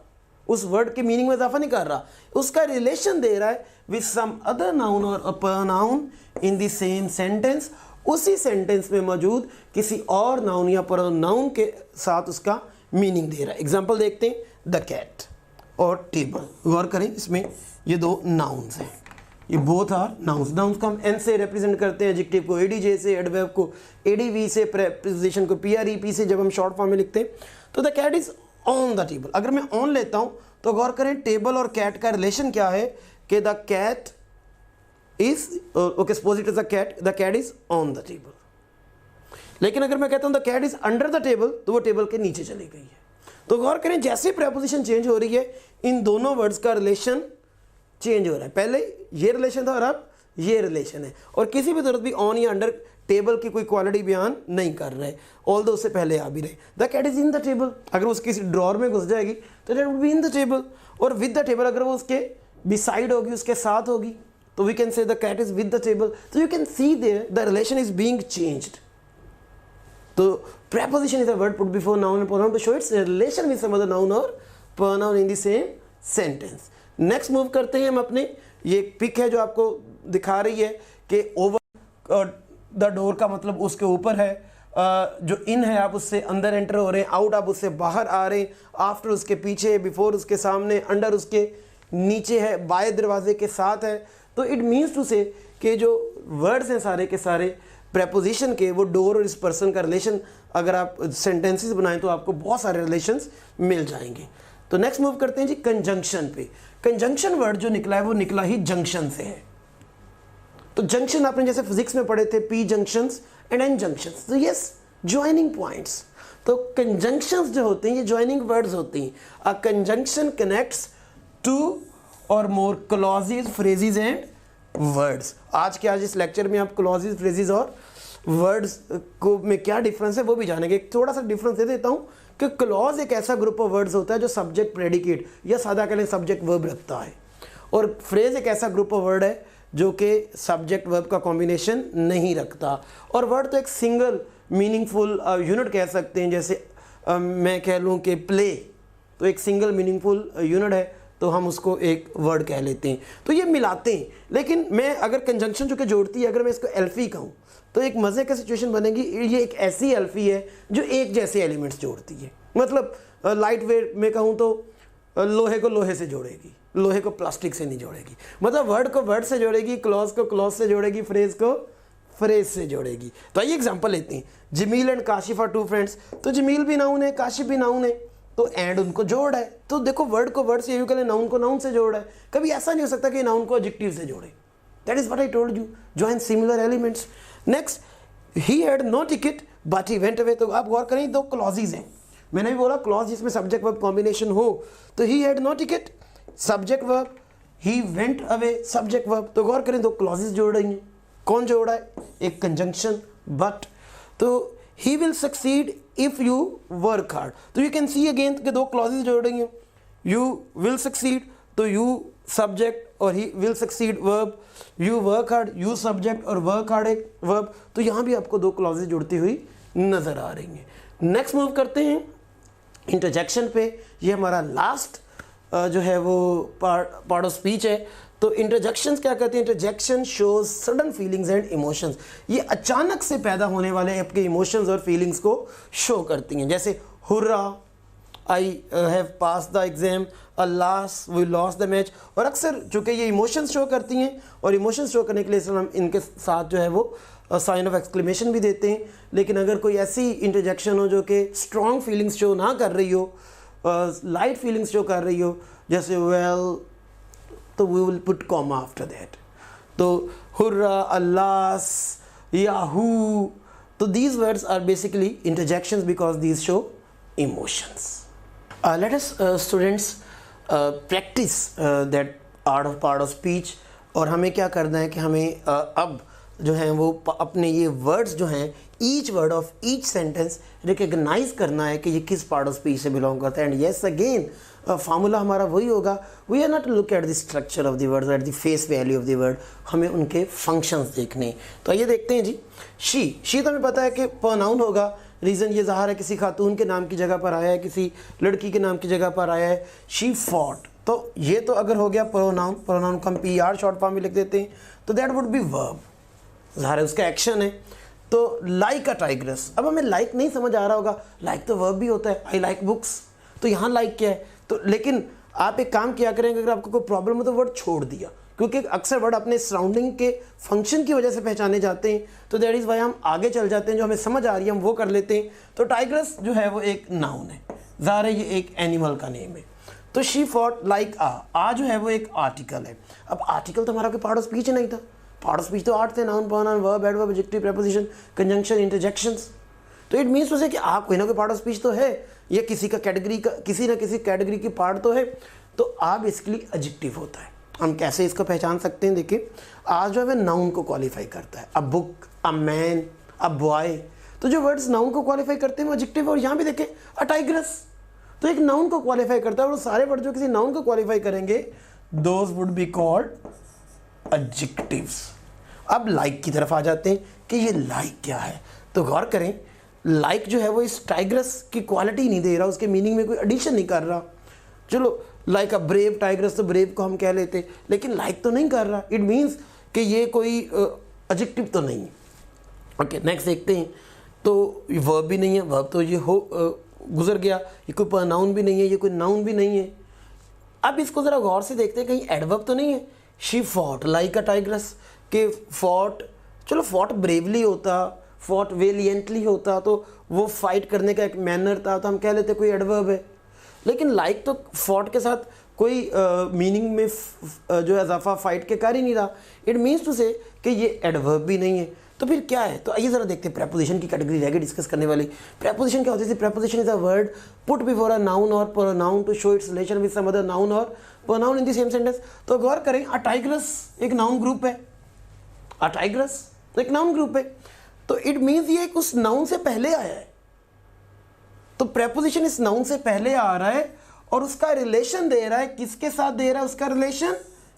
उस वर्ड के मीनिंग में इजाफा नहीं कर रहा, उसका रिलेशन दे रहा है विद सम अदर नाउन और pronoun in the same sentence. उसी सेंटेंस में मौजूद किसी और नाउन या प्रोनाउन के साथ उसका मीनिंग दे रहा है। एग्जाम्पल देखते हैं, द कैट और टेबल। गौर करें, इसमें ये दो नाउन्स हैं, ये बोथ आर नाउन्स। नाउन्स को हम एन से रिप्रेजेंट करते हैं, एडजेक्टिव को एडीजे से, एडवर्ब को एडीवी से, प्रेपोजिशन को पीआरईपी से जब हम शॉर्ट फॉर्म में लिखते हैं। तो the cat is on the table. अगर मैं ऑन लेता हूं तो गौर करें टेबल और कैट का रिलेशन क्या है कि the cat is okay, suppose it is the cat is on the table. लेकिन अगर मैं कहता हूं the cat is under the table तो वो टेबल के नीचे चली गई है। तो गौर करें जैसे प्रेपोजिशन चेंज हो रही है इन दोनों वर्ड्स का रिलेशन चेंज हो रहा है। पहले ये रिलेशन था और अब ये रिलेशन है, और किसी भी जरूरत भी ऑन या अंडर टेबल की कोई क्वालिटी बयान नहीं कर रहे, ऑल दो उससे पहले आ भी रहे। The cat is in the table, अगर वो किसी ड्रॉर में घुस जाएगी तो that would be in the table. और विद द टेबल अगर वो उसके बिसाइड होगी, उसके साथ होगी, तो we can say the cat is with the table. तो you can see there the relation is being changed. तो preposition is a word put before noun and pronoun to show its relation with some other noun or pronoun in the same sentence. Next move करते हैं हम अपने, ये एक पिक है जो आपको दिखा रही है कि ओवर द डोर का मतलब उसके ऊपर है, जो इन है आप उससे अंदर एंटर हो रहे हैं, आउट आप उससे बाहर आ रहे हैं, आफ्टर उसके पीछे, बिफोर उसके सामने, अंडर उसके नीचे है, बाय दरवाजे के साथ है। तो इट मीन्स टू से कि जो वर्ड्स हैं सारे के सारे प्रेपोजिशन के, वो डोर और इस पर्सन का रिलेशन अगर आप सेंटेंसेस बनाएं तो आपको बहुत सारे रिलेशंस मिल जाएंगे। तो नेक्स्ट मूव करते हैं जी कंजंक्शन पे। कंजंक्शन वर्ड जो निकला है वो निकला ही जंक्शन से है। तो जंक्शन आपने जैसे फिजिक्स में पढ़े थे, P junctions and N junctions. तो यस, ज्वाइनिंग पॉइंट्स। तो कंजंक्शंस जो होते हैं ये ज्वाइनिंग वर्ड्स होती हैं। A conjunction connects to or more clauses, phrases and words. आज इस लेक्चर में आप क्लॉजेज, फ्रेजेस और वर्ड्स को में क्या डिफरेंस है वो भी जानेंगे। एक थोड़ा सा डिफरेंस दे देता हूँ कि क्लॉज एक ऐसा ग्रुप ऑफ वर्ड्स होता है जो सब्जेक्ट, प्रेडिकेट या सादा कह लें सब्जेक्ट वर्ब रखता है, और फ्रेज एक ऐसा ग्रुप ऑफ वर्ड है जो कि सब्जेक्ट वर्ब का कॉम्बिनेशन नहीं रखता। और वर्ड तो एक सिंगल मीनिंगफुल यूनिट कह सकते हैं, जैसे मैं कह लूँ कि प्ले, तो एक सिंगल मीनिंगफुल यूनिट है तो हम उसको एक वर्ड कह लेते हैं। तो ये मिलाते हैं। लेकिन मैं अगर कंजंक्शन जो कि जोड़ती है, अगर मैं इसको एल्फी कहूँ तो एक मज़े का सिचुएशन बनेगी। ये एक ऐसी एल्फी है जो एक जैसे एलिमेंट्स जोड़ती है। मतलब लाइट वेट में कहूँ तो लोहे को लोहे से जोड़ेगी, लोहे को प्लास्टिक से नहीं जोड़ेगी। मतलब वर्ड को वर्ड से जोड़ेगी, क्लॉज को क्लॉज से जोड़ेगी, फ्रेज को फ्रेज से जोड़ेगी। तो आइए एग्जाम्पल लेते हैं। Jamil and Kashif are two friends. तो जमील भी नाउन है, काशिफ भी नाउन है, तो एंड उनको जोड़ है। तो देखो वर्ड को वर्ड से, यूं कहें नाउन को नाउन से जोड़ है। कभी ऐसा नहीं हो सकता कि नाउन को एडजेक्टिव से जोड़े। That is what I told you, join similar elements. Next, he had no ticket but he went away. तो आप गौर करें, दो क्लॉजेज हैं। मैंने भी बोला क्लॉज जिसमें सब्जेक्ट वर्ब कॉम्बिनेशन हो। तो he had no ticket, subject verb, he went away, subject verb. तो गौर करें, दो क्लॉजेज जोड़ रही हैं। कौन जोड़ा है? एक कंजंक्शन बट। तो he will succeed if you work hard। तो you can see again कि दो clauses जोड़ रही हैं। you will succeed तो you subject और he will succeed verb, you work hard you subject और work hard एक verb। तो यहाँ भी आपको दो clauses जुड़ती हुई नजर आ रही हैं। नेक्स्ट मूव करते हैं इंटरजेक्शन पे। ये हमारा लास्ट जो है वो पार्ट ऑफ स्पीच है। तो इंटरजेक्शंस क्या कहते हैं? Interjection shows sudden feelings and emotions. ये अचानक से पैदा होने वाले आपके इमोशंस और फीलिंग्स को शो करती हैं। जैसे hurrah, I have pass the exam, alas we loss the match. और अक्सर चूँकि ये इमोशंस शो करती हैं और इमोशंस शो करने के लिए हम इनके साथ जो है वो साइन ऑफ एक्सक्लेमेशन भी देते हैं। लेकिन अगर कोई ऐसी इंटरजेक्शन हो जो कि स्ट्रॉन्ग फीलिंग्स शो ना कर रही हो, लाइट फीलिंग्स शो कर रही हो, जैसे वेल, तो we will put comma after that. तो हुर्रा, अल्लास, याहू, तो these words are basically interjections because these show emotions. Let us students practice that part of speech. और हमें क्या करना है कि हमें अब जो है वो अपने ये वर्ड्स जो हैं, each word of each sentence recognize करना है कि ये किस पार्ट ऑफ स्पीच से बिलोंग करता है। एंड येस अगेन फार्मूला हमारा वही होगा, we are not look at the structure of the word, at the face value of the word, हमें उनके फंक्शंस देखने। तो आइए देखते हैं जी। शी तो हमें पता है कि प्रोनाउन होगा, रीज़न ये ज़ाहिर है किसी खातून के नाम की जगह पर आया है, किसी लड़की के नाम की जगह पर आया है। शी फॉट, तो ये तो अगर हो गया प्रोनाउन को हम PR शॉर्ट फॉर्म में लिख देते हैं, तो दैट वुड बी वर्ब, ज़ाहिर है उसका एक्शन है। तो लाइक अ टाइग्रेस, अब हमें लाइक नहीं समझ आ रहा होगा, लाइक तो वर्ब भी होता है, आई लाइक बुक्स, तो यहाँ लाइक क्या है? तो लेकिन आप एक काम किया करेंगे, अगर आपको कोई प्रॉब्लम हो तो वर्ड छोड़ दिया, क्योंकि अक्सर वर्ड अपने सराउंडिंग के फंक्शन की वजह से पहचाने जाते हैं। तो दैट इज़ वाई हम आगे चल जाते हैं, जो हमें समझ आ रही है हम वो कर लेते हैं। तो टाइग्रेस जो है वो एक नाउन है, ज़ाहिर है ये एक एनिमल का नेम है। तो शी फॉट लाइक आ जो है वो एक आर्टिकल है। अब आर्टिकल तो हमारा कोई पार्ट ऑफ स्पीच ही नहीं था। पार्ट ऑफ स्पीच तो 8 थे, noun, pronoun, verb, adverb, adjective, preposition, conjunction, interjections. तो इट मीन्स उसे कि आप कोई ना कोई पार्ट ऑफ स्पीच तो है, या किसी का कैटेगरी का, किसी ना किसी कैटेगरी की पार्ट तो है। तो आ बेसिकली एडजेक्टिव होता है। हम कैसे इसको पहचान सकते हैं? देखिए, आज जो है नाउन को क्वालिफाई करता है। A book, a man, a boy, तो जो वर्ड्स नाउन को क्वालिफाई करते हैं वो एडजेक्टिव है। और यहाँ भी देखें अ टाइग्रेस, तो एक नाउन को क्वालिफाई करता है, और सारे वर्ड जो किसी नाउन को क्वालिफाई करेंगे those would be called adjectives. अब लाइक की तरफ आ जाते हैं कि ये लाइक क्या है। तो गौर करें, लाइक जो है वो इस टाइग्रेस की क्वालिटी नहीं दे रहा, उसके मीनिंग में कोई एडिशन नहीं कर रहा। चलो लाइक अ ब्रेव टाइग्रेस, तो ब्रेव को हम कह लेते, लेकिन लाइक तो नहीं कर रहा। इट मीन्स कि ये कोई एडजेक्टिव तो नहीं है। ओके, नेक्स्ट देखते हैं। तो वर्ब भी नहीं है, वर्ब तो ये हो गुजर गया। ये कोई प्रोनाउन भी नहीं है, ये कोई नाउन भी नहीं है। अब इसको ज़रा गौर से देखते हैं, कहीं एडवर्ब तो नहीं है। She fought like a tigress, के फॉट, चलो फॉट ब्रेवली होता, फॉट वेलियंटली होता, तो वो फाइट करने का एक मैनर था, तो हम कह लेते कोई एडवर्ब है। लेकिन लाइक तो फॉट के साथ कोई मीनिंग में जो है इजाफा फाइट के कर ही नहीं रहा। इट मीन्स टू से कि ये एडवर्ब भी नहीं है। तो फिर क्या है? तो आइए ज़रा देखते हैं, प्रेपोजिशन की कैटेगरी रह गई डिस्कस करने वाली। प्रेपोजिशन क्या होती है? Preposition is a word put before a noun और pronoun to show its relation with some other noun और pronoun in the same sentence. तो गौर करें, अ टाइग्रेस एक नाउन ग्रुप है, अ टाइग्रेस एक नाउन ग्रुप है। तो इट मीन्स ये उस नाउन से पहले आया है। तो प्रेपोजिशन इस नाउन से पहले आ रहा है और उसका रिलेशन दे रहा है, किसके साथ दे रहा है? उसका रिलेशन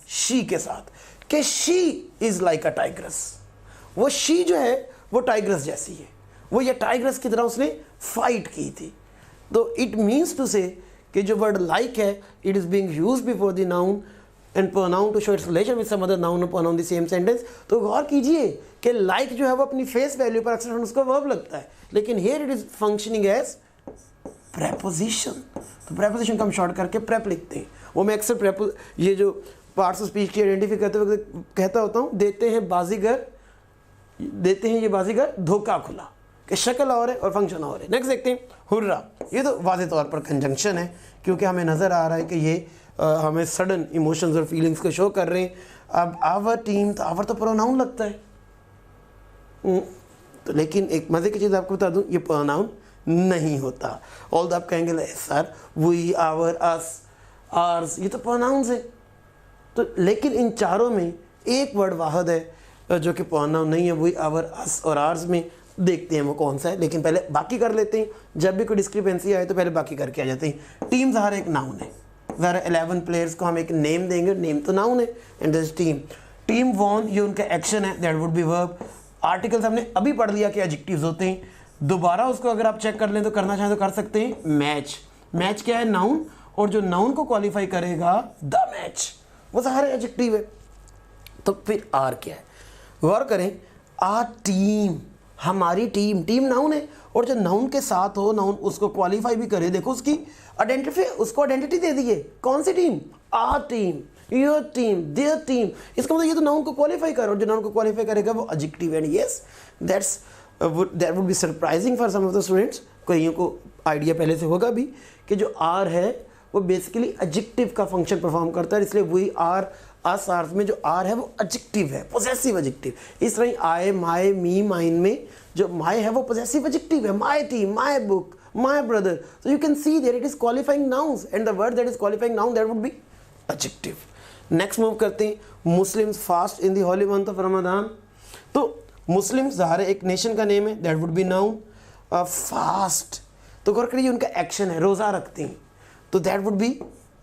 शी के साथ, कि she is like a tigress. वो शी जो है वो टाइग्रेस जैसी है, वो ये टाइग्रेस की तरह उसने फाइट की थी। तो इट मीन्स टू से कि जो वर्ड लाइक है, it is being used before the noun and pronoun to show its relation with some other noun और प्रोनाउन द सेम सेंटेंस। तो गौर कीजिए कि लाइक जो है वो अपनी फेस वैल्यू पर अक्सर उसको वर्ब लगता है, लेकिन here it is functioning as preposition. तो प्रेपोजिशन को हम शॉर्ट करके प्रेप लिखते हैं। वो मैं अक्सर ये जो पार्ट्स ऑफ स्पीच की आइडेंटिफाई करते हुए कहता होता हूँ, देते हैं ये बाजीगर धोखा खुला, कि शक्ल और है और फंक्शन और है। नेक्स्ट देखते हैं हुर्रा। ये तो वाज़ेह तौर पर कंजंक्शन है, क्योंकि हमें नज़र आ रहा है कि ये हमें सडन इमोशंस और फीलिंग्स को शो कर रहे हैं। अब आवर टीम, तो आवर तो प्रोनाउन लगता है। तो लेकिन एक मज़े की चीज़ आपको बता दूं, ये प्रोनाउन नहीं होता। ऑल द आप कहेंगे sir we, our, us, ours, ये तो प्रोनाउंस है। तो लेकिन इन चारों में एक वर्ड वाहिद है जो कि प्रोनाउन नहीं है, वही आवर, अस और आर्स में। देखते हैं वो कौन सा है, लेकिन पहले बाकी कर लेते हैं। जब भी कोई डिस्क्रिपेंसी आए तो पहले बाकी करके आ जाते हैं। टीम ज़ाहिर एक नाउन है, ज़ाहिर 11 प्लेयर्स को हम एक नेम देंगे, नेम तो नाउन है, and this team. Team von, ये उनका एक्शन है, that would B verb. Articles हमने अभी पढ़ लिया कि एडजेक्टिव्स होते हैं। दोबारा उसको अगर आप चेक कर लें तो करना चाहें तो कर सकते हैं। मैच, मैच क्या है? नाउन, और जो नाउन को क्वालिफाई करेगा द मैच, वो सारे एडजेक्टिव है। तो फिर आर क्या है, गौर करें, आर टीम, हमारी टीम, टीम नाउन है और जो नाउन के साथ हो, नाउन उसको क्वालिफाई भी करे, देखो उसकी उसको आइडेंटिटी दे दी है, कौन सी team, our team, your team, their team, इसका मतलब ये तो नाउन को क्वालिफाई कर, और जो नाउन को क्वालिफाई करेगा वो एडजेक्टिव है। Yes, that would be surprising for some of the students, कईयों को आइडिया पहले से होगा भी कि जो आर है वो बेसिकली एडजेक्टिव का फंक्शन परफॉर्म करता है, इसलिए वही आर, अस अर्थ में जो आर है वो एडजेक्टिव है, पोजेसिव एडजेक्टिव। इस तरह आई, माई, मी, माइन में जो माई है वो पोजेसिव एडजेक्टिव है, my team, my book, my brother. So you can see that it is qualifying nouns and the word that is qualifying noun that would B adjective. Next move करते हैं, Muslims fast in the Holi month of Ramzan. तो मुस्लिम्स ज़ाहिर एक नेशन का नेम है, that would B noun. Fast तो गौर करिए उनका एक्शन है, रोज़ा रखते हैं, तो that would be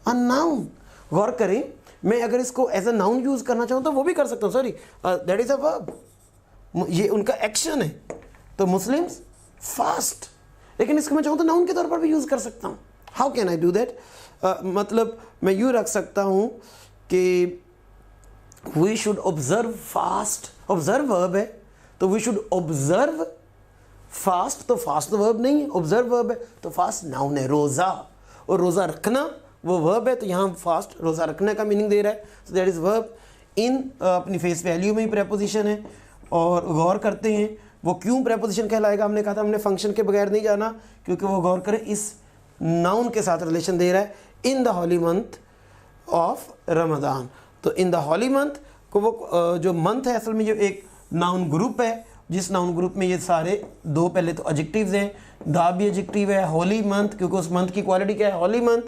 a noun. गौर करें, मैं अगर इसको एज अ नाउन यूज़ करना चाहूँ तो वो भी कर सकता हूँ, sorry that is a verb, ये उनका एक्शन है, तो मुस्लिम्स फास्ट। लेकिन इसको मैं चाहूँ तो नाउन के तौर पर भी यूज़ कर सकता हूँ। How can I do that, मतलब मैं यूँ रख सकता हूँ कि we should observe fast, observe verb है तो वी शुड ऑब्जर्व फास्ट, तो फास्ट तो वर्ब नहीं है, ऑब्जर्व वर्ब है, तो फास्ट नाउन है, रोज़ा, और रोज़ा रखना वो वर्ब है, तो यहाँ फास्ट रोज़ा रखने का मीनिंग दे रहा है, सो दैट इज़ वर्ब। इन अपनी फेस वैल्यू में ही प्रेपोजिशन है, और गौर करते हैं वो क्यों प्रेपोजिशन कहलाएगा, हमने कहा था हमने फंक्शन के बगैर नहीं जाना, क्योंकि वो गौर करें इस नाउन के साथ रिलेशन दे रहा है, in the holy month of Ramzan. तो इन द हॉली मंथ को वो जो मंथ है असल में ये एक नाउन ग्रुप है, जिस नाउन ग्रुप में ये सारे दो पहले तो एडजेक्टिव्स हैं, दा भी एडजेक्टिव है, होली मंथ क्योंकि उस मंथ की क्वालिटी क्या है, होली मंथ,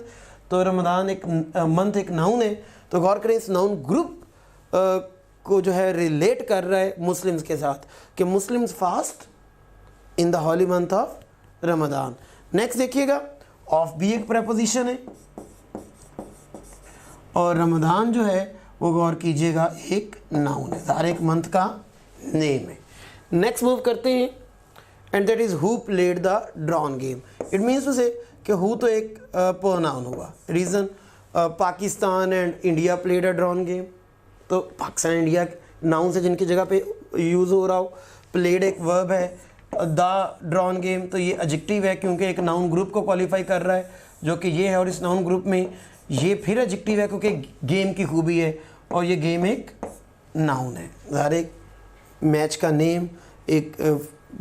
तो रमज़ान एक मंथ एक नाउन है। तो गौर करें इस नाउन ग्रुप को जो है रिलेट कर रहा है मुस्लिम्स के साथ कि Muslims fast in the holy month of Ramzan. Next देखिएगा, ऑफ भी एक प्रेपोजिशन है और रमज़ान जो है वो गौर कीजिएगा एक नाउन है, हर एक मंथ का नेम है। नेक्स्ट मूव करते हैं, and that is who played the drawn game. It means to say कि हु तो एक प्रोनाउन हुआ, reason Pakistan and India played a drawn game, तो पाकिस्तान इंडिया नाउन से जिनकी जगह पे यूज़ हो रहा हो, प्लेड एक वर्ब है, द ड्रॉन गेम तो ये एडजेक्टिव है क्योंकि एक नाउन ग्रुप को क्वालिफाई कर रहा है जो कि ये है, और इस नाउन ग्रुप में ये फिर एडजेक्टिव है क्योंकि गेम की खूबी है और ये गेम एक नाउन है। हर एक मैच का नेम, एक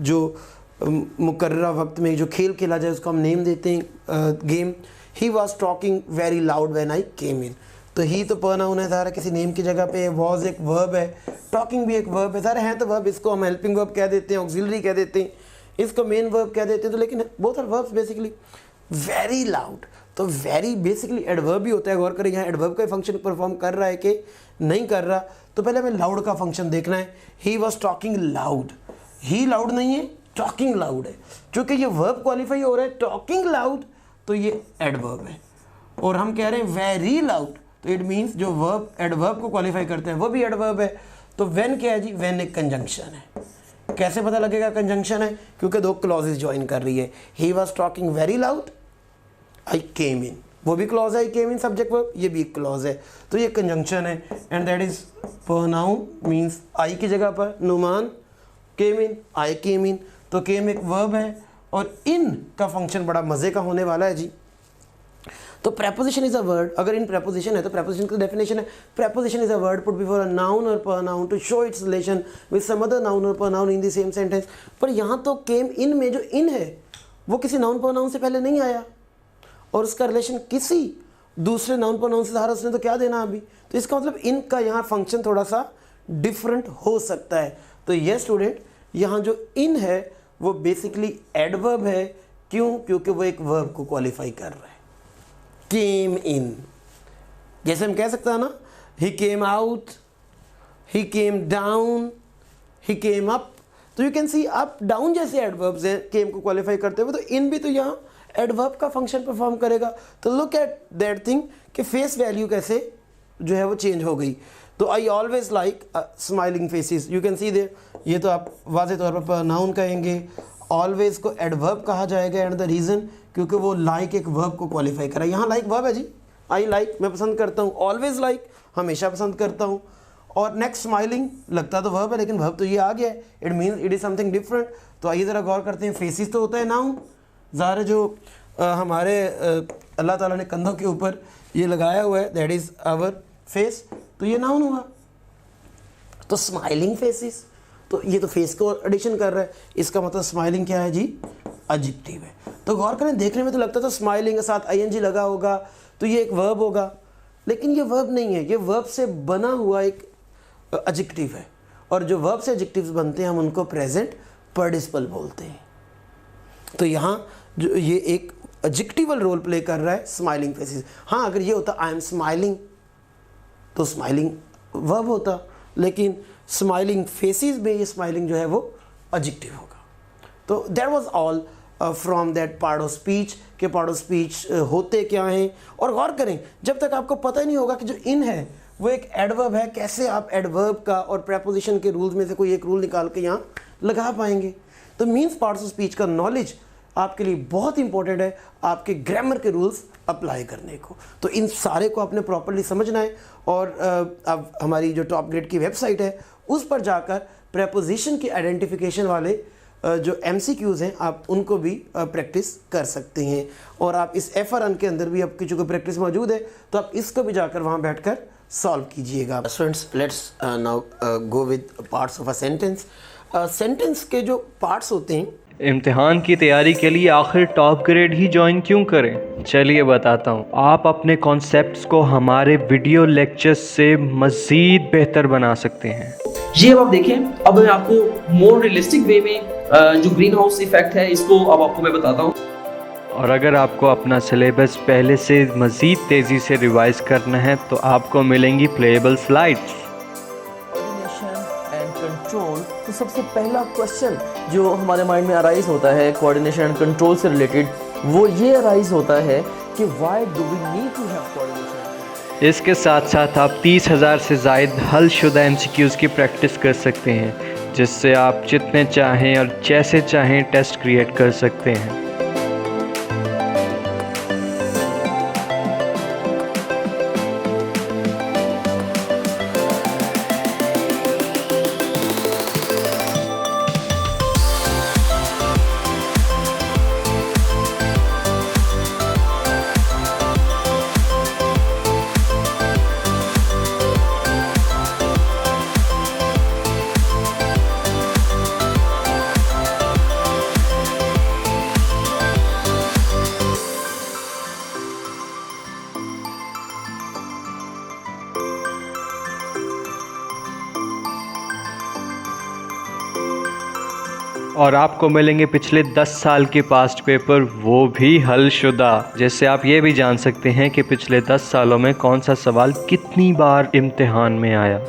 जो मुकर्ररा वक्त में जो खेल खेला जाए उसको हम नेम देते हैं game. He was talking very loud when I came in, तो ही तो प्रोनाउन है, सारा किसी नेम की जगह पे, वॉज एक वर्ब है, टॉकिंग भी एक वर्ब है, सारे हैं तो वर्ब, इसको हम हेल्पिंग वर्ब कह देते हैं, ऑक्सिलरी कह देते हैं, इसको मेन वर्ब कह देते हैं, तो लेकिन both are verbs basically. Very loud तो वेरी बेसिकली एडवर्ब भी होता है, गौर करें यहाँ एडवर्ब का फंक्शन परफॉर्म कर रहा है कि नहीं कर रहा, तो पहले हमें लाउड का फंक्शन देखना है। He was talking loud, he loud नहीं है, टॉकिंग लाउड है, चूँकि ये वर्ब क्वालिफाई हो रहा है टॉकिंग लाउड, तो ये एडवर्ब है, और हम कह रहे हैं वेरी लाउड, तो इट मीन्स जो वर्ब एडवर्ब को क्वालिफाई करते हैं वो भी एडवर्ब है। तो व्हेन क्या है जी, व्हेन एक कंजंक्शन है। कैसे पता लगेगा कंजंक्शन है, क्योंकि दो क्लॉजेज ज्वाइन कर रही है, he was talking very loud, I came in, वो भी क्लॉज है, आई केम इन सब्जेक्ट वर्ब, ये भी एक क्लॉज है, तो ये कंजंक्शन है, and that is pronoun means I की जगह पर नुमान, केम इन, आई केम इन, तो केम एक वर्ब है और इन का फंक्शन बड़ा मज़े का होने वाला है जी। तो preposition इज अ वर्ड, अगर इन preposition है तो preposition की डेफिनेशन है, preposition is a word put before a noun और pronoun to show its relation with some other noun और pronoun in the same sentence. पर यहाँ तो केम इन में जो इन है वो किसी नाउन pronoun से पहले नहीं आया, और उसका रिलेशन किसी दूसरे नाउन pronoun से सहारा, उसने तो क्या देना अभी, तो इसका मतलब इन का यहाँ फंक्शन थोड़ा सा डिफरेंट हो सकता है। तो ये स्टूडेंट यहाँ जो इन है वो बेसिकली एडवर्ब है, क्यों, क्योंकि वो एक वर्ब को क्वालिफाई कर रहा है। केम इन, जैसे हम कह सकते हैं ना, ही केम आउट, ही केम डाउन, ही केम अप, तो you can C up down जैसे एडवर्ब्स हैं केम को क्वालिफाई करते हुए, तो इन भी तो यहाँ एडवर्ब का फंक्शन परफॉर्म करेगा। तो लुक एट दैट थिंग कि फेस वैल्यू कैसे जो है वो चेंज हो गई। तो I always like smiling faces, you can see there, ये तो आप वाज़े तौर पर नाउन कहेंगे, ऑलवेज को एडवर्ब कहा जाएगा एंड द रीज़न क्योंकि वो लाइक एक वर्ब को क्वालिफाई करा। यहाँ लाइक वर्ब है जी, आई लाइक मैं पसंद करता हूँ, ऑलवेज लाइक हमेशा पसंद करता हूँ, और नेक्स्ट स्माइलिंग लगता तो वर्ब है लेकिन वर्ब तो ये आ गया है, it means it is something different. तो आइए ज़रा गौर करते हैं, फेसिस तो होता है नाउन, ज़ाहिर जो हमारे अल्लाह ताला ने कंधों के ऊपर ये लगाया हुआ है दैट इज़ आवर फेस, तो ये नाउन हुआ। तो स्माइलिंग फेसिस, तो ये तो फेस को एडिशन कर रहा है, इसका मतलब स्माइलिंग क्या है जी, एडजेक्टिव है। तो गौर करें, देखने में तो लगता था स्माइलिंग के साथ आईएनजी लगा होगा तो ये एक वर्ब होगा, लेकिन ये वर्ब नहीं है, ये वर्ब से बना हुआ एक एडजेक्टिव है, और जो वर्ब से एडजेक्टिव्स बनते हैं हम उनको प्रेजेंट पार्टिसिपल बोलते हैं। तो यहाँ जो ये एक एडजेक्टिवल रोल प्ले कर रहा है स्माइलिंग फेसिस। हाँ, अगर ये होता आई एम स्माइलिंग तो स्माइलिंग वर्ब होता, लेकिन स्माइलिंग फेसिस में ये स्माइलिंग जो है वो एडजेक्टिव होगा। तो that was all from that part of speech के पार्ट ऑफ स्पीच होते क्या हैं। और गौर करें, जब तक आपको पता ही नहीं होगा कि जो इन है वो एक एडवर्ब है, कैसे आप एडवर्ब का और प्रेपोजिशन के रूल्स में से कोई एक रूल निकाल के यहाँ लगा पाएंगे। तो मीन्स पार्ट्स ऑफ स्पीच का नॉलेज आपके लिए बहुत इंपॉर्टेंट है, आपके ग्रामर के रूल्स अप्लाई करने को। तो इन सारे को आपने प्रॉपर्ली समझना है, और अब हमारी जो टॉप ग्रेड की वेबसाइट है उस पर जाकर प्रेपोजिशन की आइडेंटिफिकेशन वाले जो MCQs हैं आप उनको भी प्रैक्टिस कर सकते हैं। और आप इस FRN के अंदर भी आपकी जो प्रैक्टिस मौजूद है, तो आप इसको भी जाकर वहाँ बैठकर सॉल्व कीजिएगा। Students, let's now go with parts of a sentence. Sentence के जो पार्ट्स होते हैं, इम्तिहान की तैयारी के लिए आखिर टॉप ग्रेड ही ज्वाइन क्यों करें? चलिए बताता हूँ। आप अपने कॉन्सेप्ट्स को हमारे वीडियो लेक्चर्स से मज़ीद बेहतर बना सकते हैं। ये अब आप देखें, अब मैं आपको मोर रियलिस्टिक वे में जो ग्रीन हाउस इफेक्ट है इसको अब आपको मैं बताता हूँ। और अगर आपको अपना सिलेबस पहले से मज़ीद तेज़ी से रिवाइज करना है तो आपको मिलेंगी playable slides. Coordination and control, तो सबसे पहला क्वेश्चन जो हमारे माइंड में अराइज होता है कोऑर्डिनेशन एंड कंट्रोल से रिलेटेड, वो ये अराइज होता है कि why do we need to have coordination. इसके साथ साथ आप 30,000 से ज़ायद हलशुदा MCQs की प्रैक्टिस कर सकते हैं, जिससे आप जितने चाहें और जैसे चाहें टेस्ट क्रिएट कर सकते हैं। और आपको मिलेंगे पिछले 10 साल के पास्ट पेपर, वो भी हलशुदा, जिससे आप ये भी जान सकते हैं कि पिछले 10 सालों में कौन सा सवाल कितनी बार इम्तिहान में आया।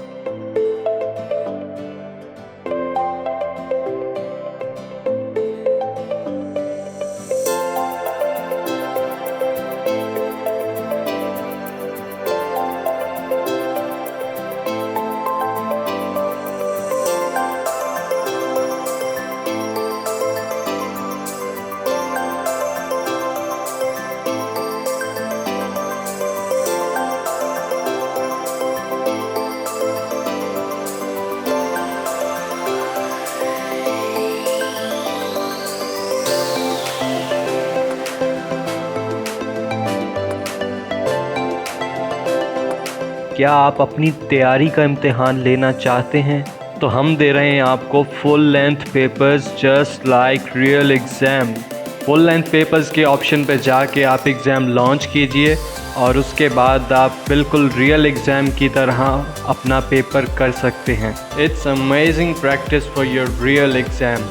क्या आप अपनी तैयारी का इम्तिहान लेना चाहते हैं? तो हम दे रहे हैं आपको full length papers just like real exam. Full length papers के ऑप्शन पे जाके आप एग्ज़ाम लॉन्च कीजिए और उसके बाद आप बिल्कुल रियल एग्ज़ाम की तरह अपना पेपर कर सकते हैं। It's amazing practice for your real exam.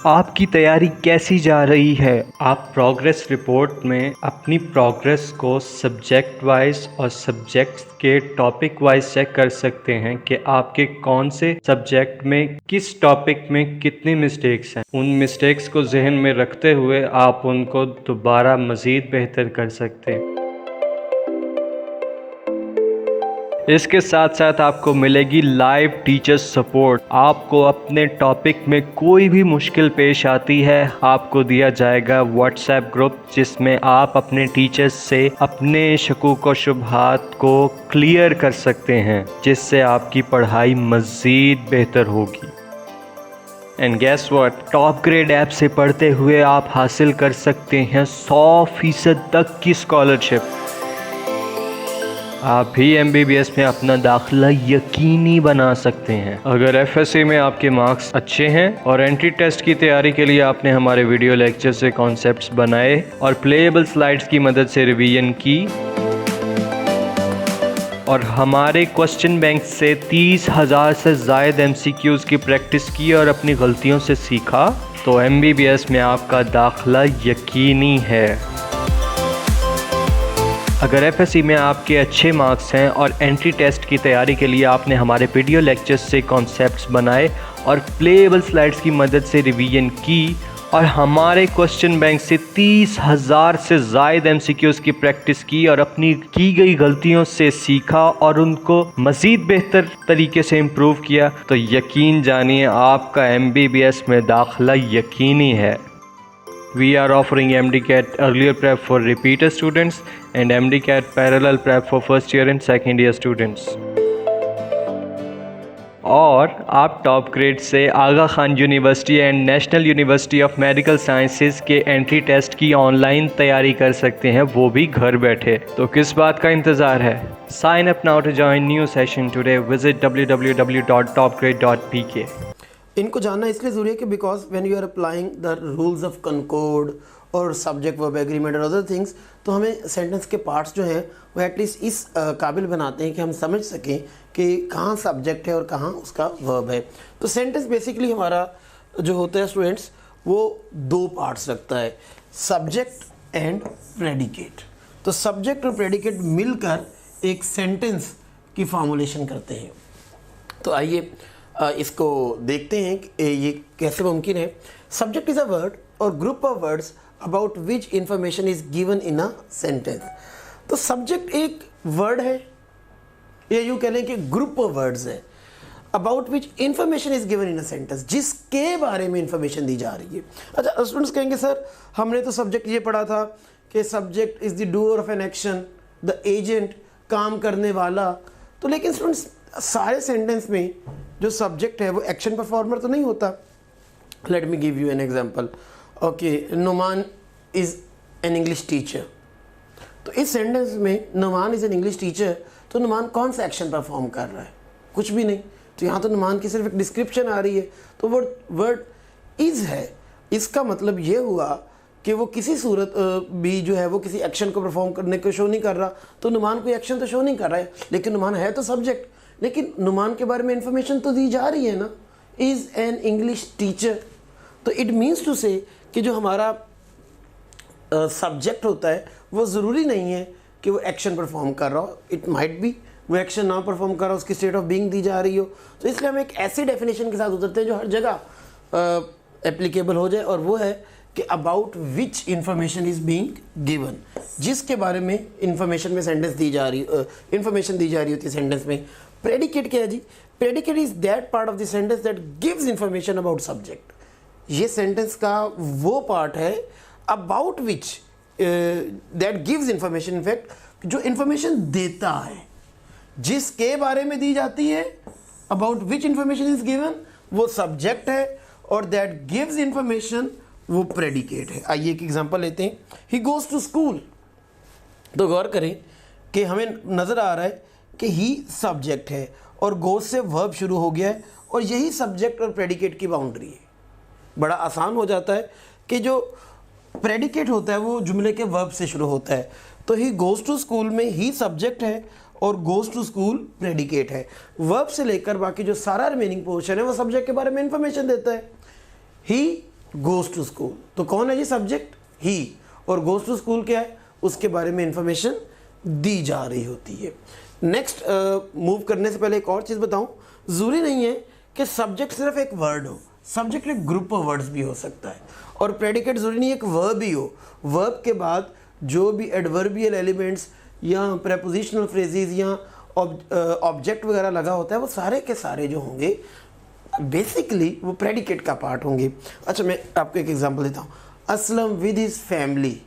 आपकी तैयारी कैसी जा रही है? आप प्रोग्रेस रिपोर्ट में अपनी प्रोग्रेस को सब्जेक्ट वाइज और सब्जेक्ट्स के टॉपिक वाइज चेक कर सकते हैं कि आपके कौन से सब्जेक्ट में किस टॉपिक में कितनी मिस्टेक्स हैं। उन मिस्टेक्स को जहन में रखते हुए आप उनको दोबारा मज़ीद बेहतर कर सकते हैं। इसके साथ साथ आपको मिलेगी लाइव टीचर सपोर्ट। आपको अपने टॉपिक में कोई भी मुश्किल पेश आती है, आपको दिया जाएगा व्हाट्सएप ग्रुप जिसमें आप अपने टीचर्स से अपने शकूक व शुबहात को क्लियर कर सकते हैं, जिससे आपकी पढ़ाई मज़ीद बेहतर होगी। And guess what, Top Grade app से पढ़ते हुए आप हासिल कर सकते हैं 100% तक की स्कॉलरशिप। आप भी MBBS में अपना दाखिला यकीनी बना सकते हैं। अगर FSC में आपके मार्क्स अच्छे हैं और एंट्री टेस्ट की तैयारी के लिए आपने हमारे वीडियो लेक्चर से कॉन्सेप्ट्स बनाए और प्लेएबल स्लाइड्स की मदद से रिवीजन की और हमारे क्वेश्चन बैंक से 30,000 से ज़ायद MCQs की प्रैक्टिस की और अपनी गलतियों से सीखा, तो MBBS में आपका दाखिला यकीनी है। अगर FSC में आपके अच्छे मार्क्स हैं और एंट्री टेस्ट की तैयारी के लिए आपने हमारे वीडियो लेक्चर्स से कॉन्सेप्ट्स बनाए और प्लेएबल स्लाइड्स की मदद से रिवीजन की और हमारे क्वेश्चन बैंक से 30,000 से ज़ायद MCQs की प्रैक्टिस की और अपनी की गई गलतियों से सीखा और उनको मज़ीद बेहतर तरीके से इम्प्रूव किया, तो यकीन जानिए आपका MBBS में दाखिला यकीनी है। We are offering MDCAT earlier prep for repeater students and MDCAT parallel prep for first year and second year students. और आप टॉप ग्रेड से Aga Khan university and national university of medical sciences के एंट्री टेस्ट की ऑनलाइन तैयारी कर सकते हैं, वो भी घर बैठे। तो किस बात का इंतज़ार है? Sign up now to join new session today. Visit www.topgrade.pk। इनको जानना इसलिए ज़रूरी है कि because when you are applying the rules of concord और सब्जेक्ट वर्ब एग्रीमेंट और अदर थिंग्स, तो हमें सेंटेंस के पार्ट्स जो हैं वो एटलीस्ट इस काबिल बनाते हैं कि हम समझ सकें कि कहाँ सब्जेक्ट है और कहाँ उसका वर्ब है। तो सेंटेंस बेसिकली हमारा जो होता है स्टूडेंट्स, वो दो पार्ट्स रखता है, सब्जेक्ट एंड प्रेडिकेट। तो सब्जेक्ट और प्रेडिकेट मिलकर एक सेंटेंस की फॉर्मुलेशन करते हैं। तो आइए इसको देखते हैं कि ये कैसे मुमकिन है। सब्जेक्ट इज़ अ वर्ड और group of words about which information is given in a sentence. तो सब्जेक्ट एक वर्ड है या यूँ कह लें कि ग्रुप ऑफ वर्ड्स है about which information is given in a sentence, जिसके बारे में इंफॉर्मेशन दी जा रही है। अच्छा, स्टूडेंट्स कहेंगे सर हमने तो सब्जेक्ट ये पढ़ा था कि subject is the doer of an action, the agent, काम करने वाला। तो लेकिन स्टूडेंट्स सारे सेंटेंस में जो सब्जेक्ट है वो एक्शन परफॉर्मर तो नहीं होता। Let me give you an example. Okay, Numan is an English teacher. तो इस सेंटेंस में Numan is an English teacher, तो नुमान कौन सा एक्शन परफॉर्म कर रहा है? कुछ भी नहीं। तो यहाँ तो नुमान की सिर्फ एक डिस्क्रिप्शन आ रही है। तो वर्ड इज़ है, इसका मतलब ये हुआ कि वो किसी सूरत भी जो है वो किसी एक्शन को परफॉर्म करने को शो नहीं कर रहा। तो नुमान कोई एक्शन तो शो नहीं कर रहा है, लेकिन नुमान है तो सब्जेक्ट। लेकिन नुमान के बारे में इंफॉर्मेशन तो दी जा रही है ना, इज़ एन इंग्लिश टीचर। तो इट मीन्स टू से कि जो हमारा सब्जेक्ट होता है वो ज़रूरी नहीं है कि वो एक्शन परफॉर्म कर रहा हो। इट माइट बी वो एक्शन ना परफॉर्म कर रहा हो, उसकी स्टेट ऑफ बीइंग दी जा रही हो। तो इसलिए हम एक ऐसी डेफिनेशन के साथ उतरते हैं जो हर जगह एप्लीकेबल हो जाए, और वो है कि about which information is being given, जिसके बारे में इंफॉर्मेशन में सेंटेंस दी जा रही इंफॉर्मेशन दी जा रही होती है सेंटेंस में। प्रेडिकेट क्या है जी? Predicate is that part of the sentence that gives information about subject. ये सेंटेंस का वो पार्ट है about which that gives information, in fact जो इंफॉर्मेशन देता है, जिसके बारे में दी जाती है, about which information is given वो सब्जेक्ट है, और दैट गिव्स इंफॉर्मेशन वो प्रेडिकेट है। आइए एक एग्जांपल लेते हैं। He goes to school. तो गौर करें कि हमें नज़र आ रहा है कि ही सब्जेक्ट है और गोज से वर्ब शुरू हो गया है, और यही सब्जेक्ट और प्रेडिकेट की बाउंड्री है। बड़ा आसान हो जाता है कि जो प्रेडिकेट होता है वो जुमले के वर्ब से शुरू होता है। तो ही गोज टू स्कूल में ही सब्जेक्ट है और गोज टू स्कूल प्रेडिकेट है। वर्ब से लेकर बाकी जो सारा रिमेनिंग पोर्शन है वो सब्जेक्ट के बारे में इंफॉर्मेशन देता है। He goes to school. तो कौन है जी सब्जेक्ट? ही। और गोज टू स्कूल क्या है? उसके बारे में इंफॉर्मेशन दी जा रही होती है। नेक्स्ट मूव करने से पहले एक और चीज़ बताऊं, ज़रूरी नहीं है कि सब्जेक्ट सिर्फ एक वर्ड हो, सब्जेक्ट एक ग्रुप ऑफ वर्ड्स भी हो सकता है। और प्रेडिकेट ज़रूरी नहीं एक वर्ब ही हो, वर्ब के बाद जो भी एडवर्बियल एलिमेंट्स या प्रेपोजिशनल फ्रेजेस या ऑब्जेक्ट वगैरह लगा होता है वो सारे के सारे जो होंगे बेसिकली वो प्रेडिकेट का पार्ट होंगे। अच्छा, मैं आपको एक एग्जांपल देता हूँ। असलम विद हिज फैमिली,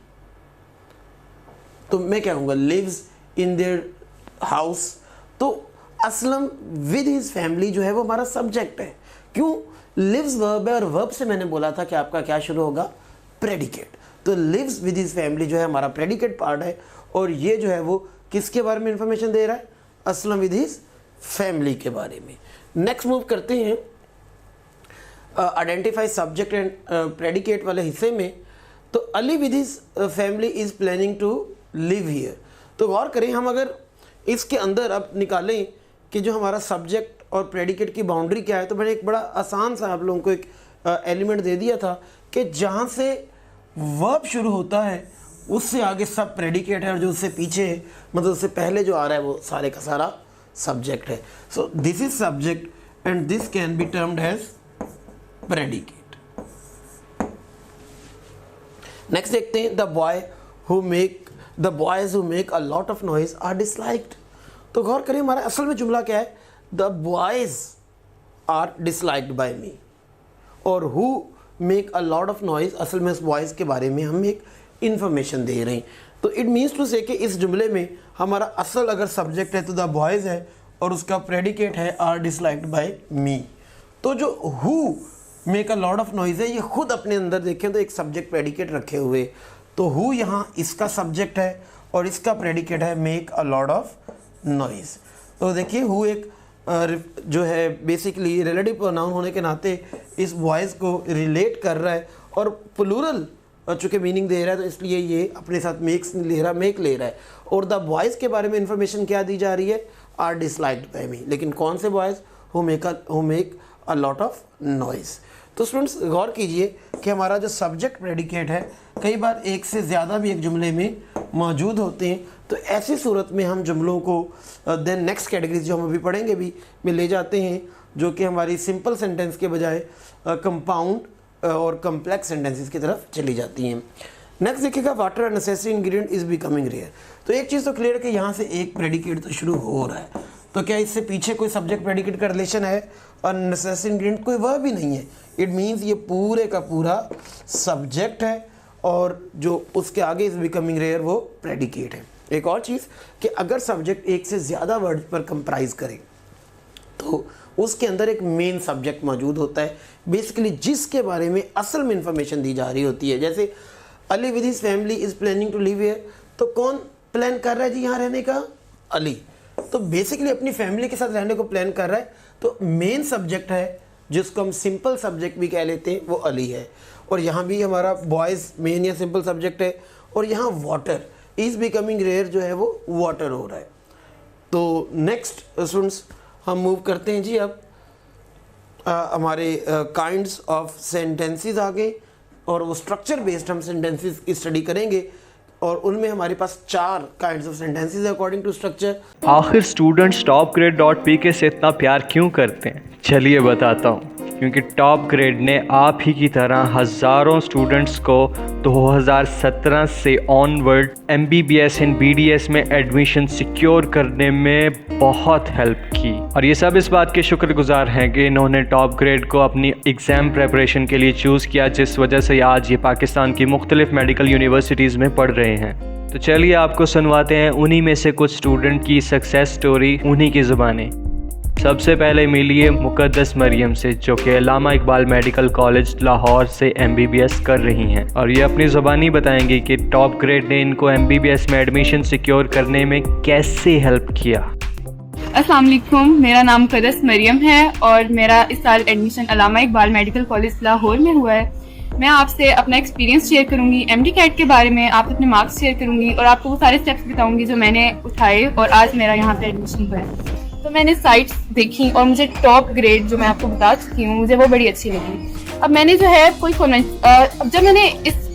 तो मैं क्या कहूँगा? Lives in their house. तो असलम विद हिज फैमिली जो है वो हमारा सब्जेक्ट है। क्यों? लिव्स वर्ब है और वर्ब से मैंने बोला था कि आपका क्या शुरू होगा? प्रेडिकेट। तो लिव्स विद हिज फैमिली जो है हमारा प्रेडिकेट पार्ट है और ये जो है वो किसके बारे में इंफॉर्मेशन दे रहा है? असलम विद हिज फैमिली के बारे में। नेक्स्ट मूव करते हैं आइडेंटिफाई सब्जेक्ट एंड प्रेडिकेट वाले हिस्से में। तो Ali with his family is planning to live here. तो गौर करें, हम अगर इसके अंदर अब निकालें कि जो हमारा सब्जेक्ट और प्रेडिकेट की बाउंड्री क्या है, तो मैंने एक बड़ा आसान सा आप लोगों को एक एलिमेंट दे दिया था कि जहाँ से वर्ब शुरू होता है उससे आगे सब प्रेडिकेट है और जो उससे पीछे है, मतलब उससे पहले जो आ रहा है वो सारे का सारा सब्जेक्ट है। So this is subject and this can be termed as predicate. Next देखते हैं, the boys who make a lot of noise are disliked. तो गौर करें हमारा असल में जुमला क्या है? The boys are disliked by me. और who make a lot of noise, असल में उस बॉयज के बारे में हम एक इंफॉर्मेशन दे रहे हैं। तो इट मीन्स टू से कि इस जुमले में हमारा असल अगर सब्जेक्ट है तो द बॉयज है और उसका प्रेडिकेट है आर डिसलाइक्ड बाय मी। तो जो who make a lot of noise है ये खुद अपने अंदर देखें तो एक सब्जेक्ट प्रेडिकेट रखे हुए। तो हु यहाँ इसका सब्जेक्ट है और इसका प्रेडिकेट है make a lot of noise. तो देखिए हु एक जो है बेसिकली रिलेटिव प्रोनाउन होने के नाते इस वॉइस को रिलेट कर रहा है और प्लूरल चूँकि मीनिंग दे रहा है तो इसलिए ये अपने साथ मेक ले रहा है। और द बॉयज़ के बारे में इंफॉर्मेशन क्या दी जा रही है? आर डिसलाइक्ड बाय मी। लेकिन कौन से boys? Who make a lot of noise. तो स्टूडेंट्स गौर कीजिए कि हमारा जो सब्जेक्ट प्रेडिकेट है कई बार एक से ज़्यादा भी एक जुमले में मौजूद होते हैं। तो ऐसी सूरत में हम जुमलों को देन नेक्स्ट कैटेगरीज जो हम अभी पढ़ेंगे भी में ले जाते हैं, जो कि हमारी सिंपल सेंटेंस के बजाय कंपाउंड और कम्प्लेक्स सेंटेंसेस की तरफ चली जाती हैं। नेक्स्ट देखिएगा, water necessary ingredient is becoming rare. तो एक चीज़ तो क्लियर है कि यहाँ से एक प्रेडिकेट तो शुरू हो रहा है, तो क्या इससे पीछे कोई सब्जेक्ट प्रेडिकेट का रिलेशन है? और नेसेसरी इंग्रेडिएंट कोई वर्ब भी नहीं है। इट मीन्स ये पूरे का पूरा सब्जेक्ट है और जो उसके आगे इज़ बिकमिंग रेयर वो प्रेडिकेट है। एक और चीज़ कि अगर सब्जेक्ट एक से ज़्यादा वर्ड पर कंप्राइज करे तो उसके अंदर एक मेन सब्जेक्ट मौजूद होता है बेसिकली जिसके बारे में असल में इंफॉर्मेशन दी जा रही होती है। जैसे Ali with his family is planning to live here, तो कौन प्लान कर रहा है जी यहाँ रहने का? अली। तो बेसिकली अपनी फैमिली के साथ रहने को प्लान कर रहा है, तो मेन सब्जेक्ट है जिसको हम सिंपल सब्जेक्ट भी कह लेते हैं वो अली है। और यहाँ भी हमारा बॉयज़ मेन या सिंपल सब्जेक्ट है और यहाँ वाटर इज़ बिकमिंग रेयर जो है वो वाटर हो रहा है। तो नेक्स्ट स्टूडेंट्स हम मूव करते हैं जी अब हमारे काइंड्स ऑफ सेंटेंसेस आ गए और वो स्ट्रक्चर बेस्ड हम सेंटेंसेस की स्टडी करेंगे और उनमें हमारे पास 4 kinds of sentences according to structure. आखिर स्टूडेंट्स टॉपग्रेड.pk से इतना प्यार क्यों करते हैं? चलिए बताता हूँ। क्योंकि टॉप ग्रेड ने आप ही की तरह हज़ारों स्टूडेंट्स को 2017 से ऑनवर्ड MBBS एंड BDS में एडमिशन सिक्योर करने में बहुत हेल्प की और ये सब इस बात के शुक्रगुजार हैं कि इन्होंने टॉप ग्रेड को अपनी एग्ज़ाम प्रेपरेशन के लिए चूज़ किया, जिस वजह से आज ये पाकिस्तान की मुख्तलिफ मेडिकल यूनिवर्सिटीज़ में पढ़ रहे हैं। तो चलिए आपको सुनवाते हैं उन्हीं में से कुछ स्टूडेंट की सक्सेस स्टोरी उन्हीं की ज़ुबानी। सबसे पहले मिलिए मुकद्दस मरियम से, जो कि अल्लामा इकबाल मेडिकल कॉलेज लाहौर से MBBS कर रही हैं और ये अपनी ज़ुबानी बताएंगी कि टॉप ग्रेड ने इनको MBBS में एडमिशन सिक्योर करने में कैसे हेल्प किया। अस्सलाम वालेकुम, मेरा नाम मुकद्दस मरियम है और मेरा इस साल एडमिशन अल्लामा इकबाल मेडिकल कॉलेज लाहौर में हुआ है। मैं आपसे अपना एक्सपीरियंस शेयर करूंगी MD कैट के बारे में, आपसे अपने मार्क्स शेयर करूंगी और आपको वो सारे स्टेप्स बताऊंगी जो मैंने उठाए और आज मेरा यहाँ पे एडमिशन हुआ है। तो मैंने साइट्स देखी और मुझे टॉप ग्रेड जो मैं आपको बता चुकी हूँ मुझे वो बड़ी अच्छी लगी। अब मैंने जो है कोई अब जब मैंने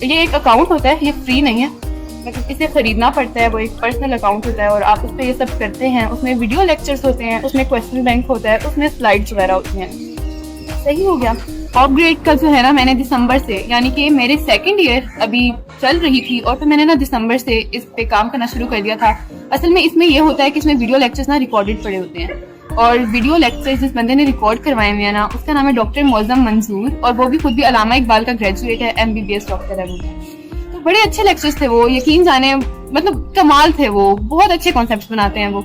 ये एक अकाउंट होता है, ये फ्री नहीं है, मतलब इसे खरीदना पड़ता है। वो एक पर्सनल अकाउंट होता है और आप उस पर ये सब करते हैं। उसमें वीडियो लेक्चर्स होते हैं, उसमें क्वेश्चन बैंक होता है, उसमें स्लाइड्स वगैरह होती हैं। सही हो गया। अपग्रेड का जो है ना, मैंने दिसंबर से, यानी कि मेरे सेकंड ईयर अभी चल रही थी और फिर मैंने ना दिसंबर से इस पे काम करना शुरू कर दिया था। असल में इसमें ये होता है कि इसमें वीडियो लेक्चर्स ना रिकॉर्डेड पड़े होते हैं, और वीडियो लेक्चर्स जिस बंदे ने रिकॉर्ड करवाए हुए हैं ना, उसका नाम है डॉक्टर मौजम मंजूर, और वो भी खुद भी अलामा इकबाल का ग्रेजुएट है, MBBS डॉक्टर है वो। तो बड़े अच्छे लेक्चर्स थे वो, यकीन जाने, मतलब कमाल थे वो, बहुत अच्छे कॉन्सेप्ट्स बनाते हैं वो।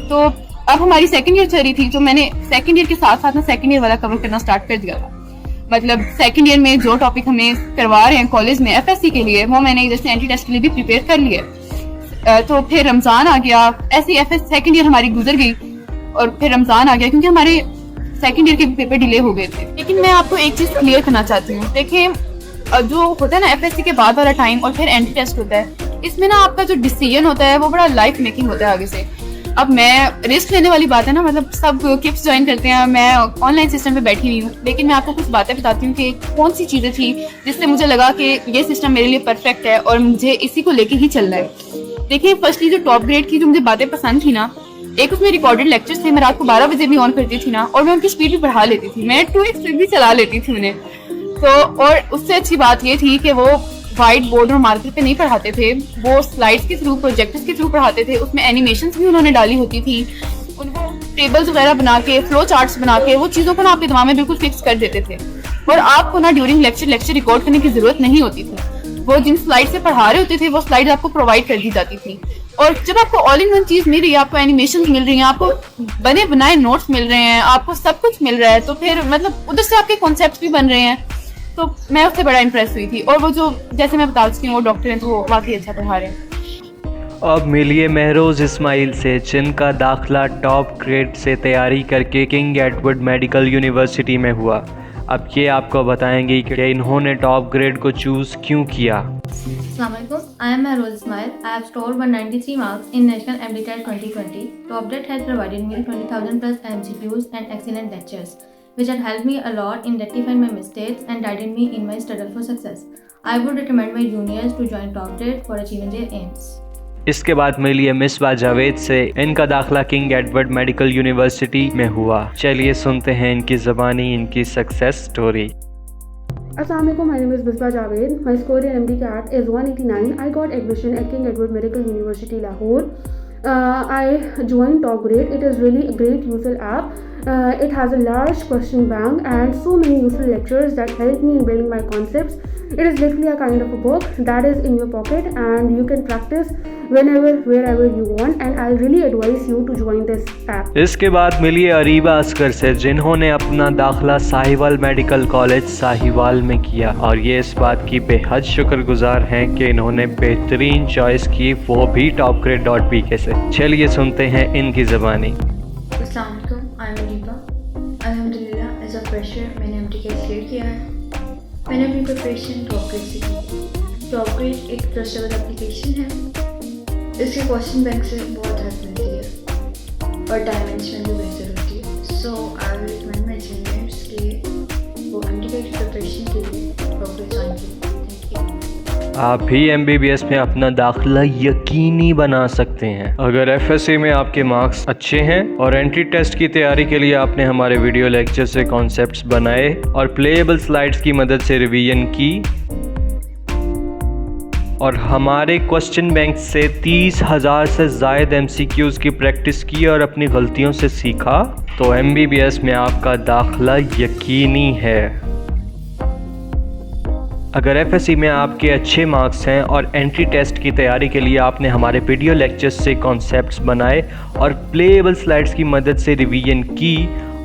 तो अब हमारी सेकंड ईयर चल रही थी, तो मैंने सेकंड ईयर के साथ साथ ना सेकंड ईयर वाला कवर करना स्टार्ट कर दिया था। मतलब सेकंड ईयर में जो टॉपिक हमें करवा रहे हैं कॉलेज में FSC के लिए, वो मैंने जैसे एंटी टेस्ट के लिए भी प्रिपेयर कर लिए। तो फिर रमज़ान आ गया, ऐसे सेकंड ईयर हमारी गुजर गई और फिर रमज़ान आ गया, क्योंकि हमारे सेकंड ईयर के पेपर डिले हो गए थे। लेकिन मैं आपको एक चीज़ क्लियर करना चाहती हूँ। देखिए, जो होता है ना FSC के बाद वाला टाइम और फिर एंटी टेस्ट होता है, इसमें ना आपका जो डिसीजन होता है वो बड़ा लाइफ मेकिंग होता है आगे से। अब मैं रिस्क लेने वाली बात है ना, मतलब सब किप्स ज्वाइन करते हैं, मैं ऑनलाइन सिस्टम पे बैठी हुई हूँ, लेकिन मैं आपको कुछ बातें बताती हूँ कि कौन सी चीज़ें थी जिससे मुझे लगा कि ये सिस्टम मेरे लिए परफेक्ट है और मुझे इसी को लेके ही चलना है। देखिए, फर्स्टली जो टॉप ग्रेड की जो मुझे बातें पसंद थी ना, एक उसमें रिकॉर्डेड लेक्चर्स थे, मैं रात को 12 बजे भी ऑन करती थी ना, और मैं उनकी स्पीड भी बढ़ा लेती थी, मैं 2x स्पीड भी चला लेती थी उन्हें। तो और उससे अच्छी बात ये थी कि वो व्हाइट बोर्ड और मार्कर पे नहीं पढ़ाते थे, वो स्लाइड्स के थ्रू, प्रोजेक्टर्स के थ्रू पढ़ाते थे। उसमें एनिमेशंस भी उन्होंने डाली होती थी, उनको टेबल्स वगैरह बना के, फ्लो चार्ट्स बना के, वो चीज़ों को ना आपके दिमाग में बिल्कुल फिक्स कर देते थे, और आपको ना ड्यूरिंग लेक्चर रिकॉर्ड करने की जरूरत नहीं होती थी। वो जिन स्लाइड से पढ़ा रहे होते थे वो स्लाइड आपको प्रोवाइड कर दी जाती थी। और जब आपको ऑल इन वन चीज़ मिल रही है, आपको एनिमेशन मिल रही है, आपको बने बनाए नोट्स मिल रहे हैं, आपको सब कुछ मिल रहा है, तो फिर मतलब उधर से आपके कॉन्सेप्ट भी बन रहे हैं। तो मैं उससे बड़ा इंप्रेस हुई थी। और वो जो, जैसे मैं बता चुकी हूँ, वो डॉक्टर हैं, तो वो वाकई अच्छा पढ़ा रहे हैं। अब मिलिए महरोज इस्माइल से, जिनका दाखिला टॉप ग्रेड से तैयारी करके किंग एडवर्ड मेडिकल यूनिवर्सिटी में हुआ। अब ये आपको बताएंगे कि इन्होंने टॉप ग्रेड को चूज़ क्यों किया। Assalamualaikum. I am Mahroz Ismail. I have scored 193 marks in National MDTET 2020. Top Grade has provided me 20,000 plus MCQs and excellent lectures, which had helped me a lot in rectifying my mistakes and guided me in my struggle for success. I would recommend my juniors to join Top Grade for achieving their aims. इसके बाद मिलिए मिसबा जावेद से, इनका दाखिला किंग एडवर्ड मेडिकल यूनिवर्सिटी में हुआ। चलिए सुनते हैं इनकी ज़बानी इनकी success story. Assalamu alaikum, my name is Misbah Javed. My score in MDCAT is 189. I got admission at King Edward Medical University, Lahore. I joined Top Grade. It is really a great useful app. It has a large question bank and so many useful lectures that help me in building my concepts. It is literally a kind of a book that is in your pocket and you can practice whenever, wherever you want, and I really advise you to join this app. इसके बाद मिलिए अरीबा असगर से, जिन्होंने अपना दाखिला साहिवाल मेडिकल कॉलेज साहिवाल में किया, और ये इस बात की बेहद शुक्रगुजार हैं कि इन्होंने बेहतरीन चॉइस की, वो भी topgrade.pk से। चलिए सुनते हैं इनकी ज़बानी। Assalamu alaikum. I am Ariba. अल्हम्दुलिल्लाह, एज अ फ्रेशर मैंने MDCAT क्लियर किया है। मैंने अपनी प्रिपरेशन टॉप ग्रेड से की। टॉप ग्रेड एक ट्रस्टेबल एप्लीकेशन है। इसके क्वेश्चन बैंक से बहुत हेल्प मिलती है और टाइम मैनेजमेंट भी बेहतर होती है। So I will recommend my juniors कि वो MDCAT की प्रिपरेशन के लिए टॉप ग्रेड ज्वाइन करें। Thank you. आप भी MBBS में अपना दाखिला यकीनी बना सकते हैं अगर FSC में आपके मार्क्स अच्छे हैं और एंट्री टेस्ट की तैयारी के लिए आपने हमारे वीडियो लेक्चर से कॉन्सेप्ट्स बनाए और प्लेएबल स्लाइड्स की मदद से रिवीजन की और हमारे क्वेश्चन बैंक से 30,000 से ज़ायद MCQs की प्रैक्टिस की और अपनी गलतियों से सीखा, तो MBBS में आपका दाखिला यकीनी है। अगर FSC में आपके अच्छे मार्क्स हैं और एंट्री टेस्ट की तैयारी के लिए आपने हमारे वीडियो लेक्चर्स से कॉन्सेप्ट्स बनाए और प्लेएबल स्लाइड्स की मदद से रिवीजन की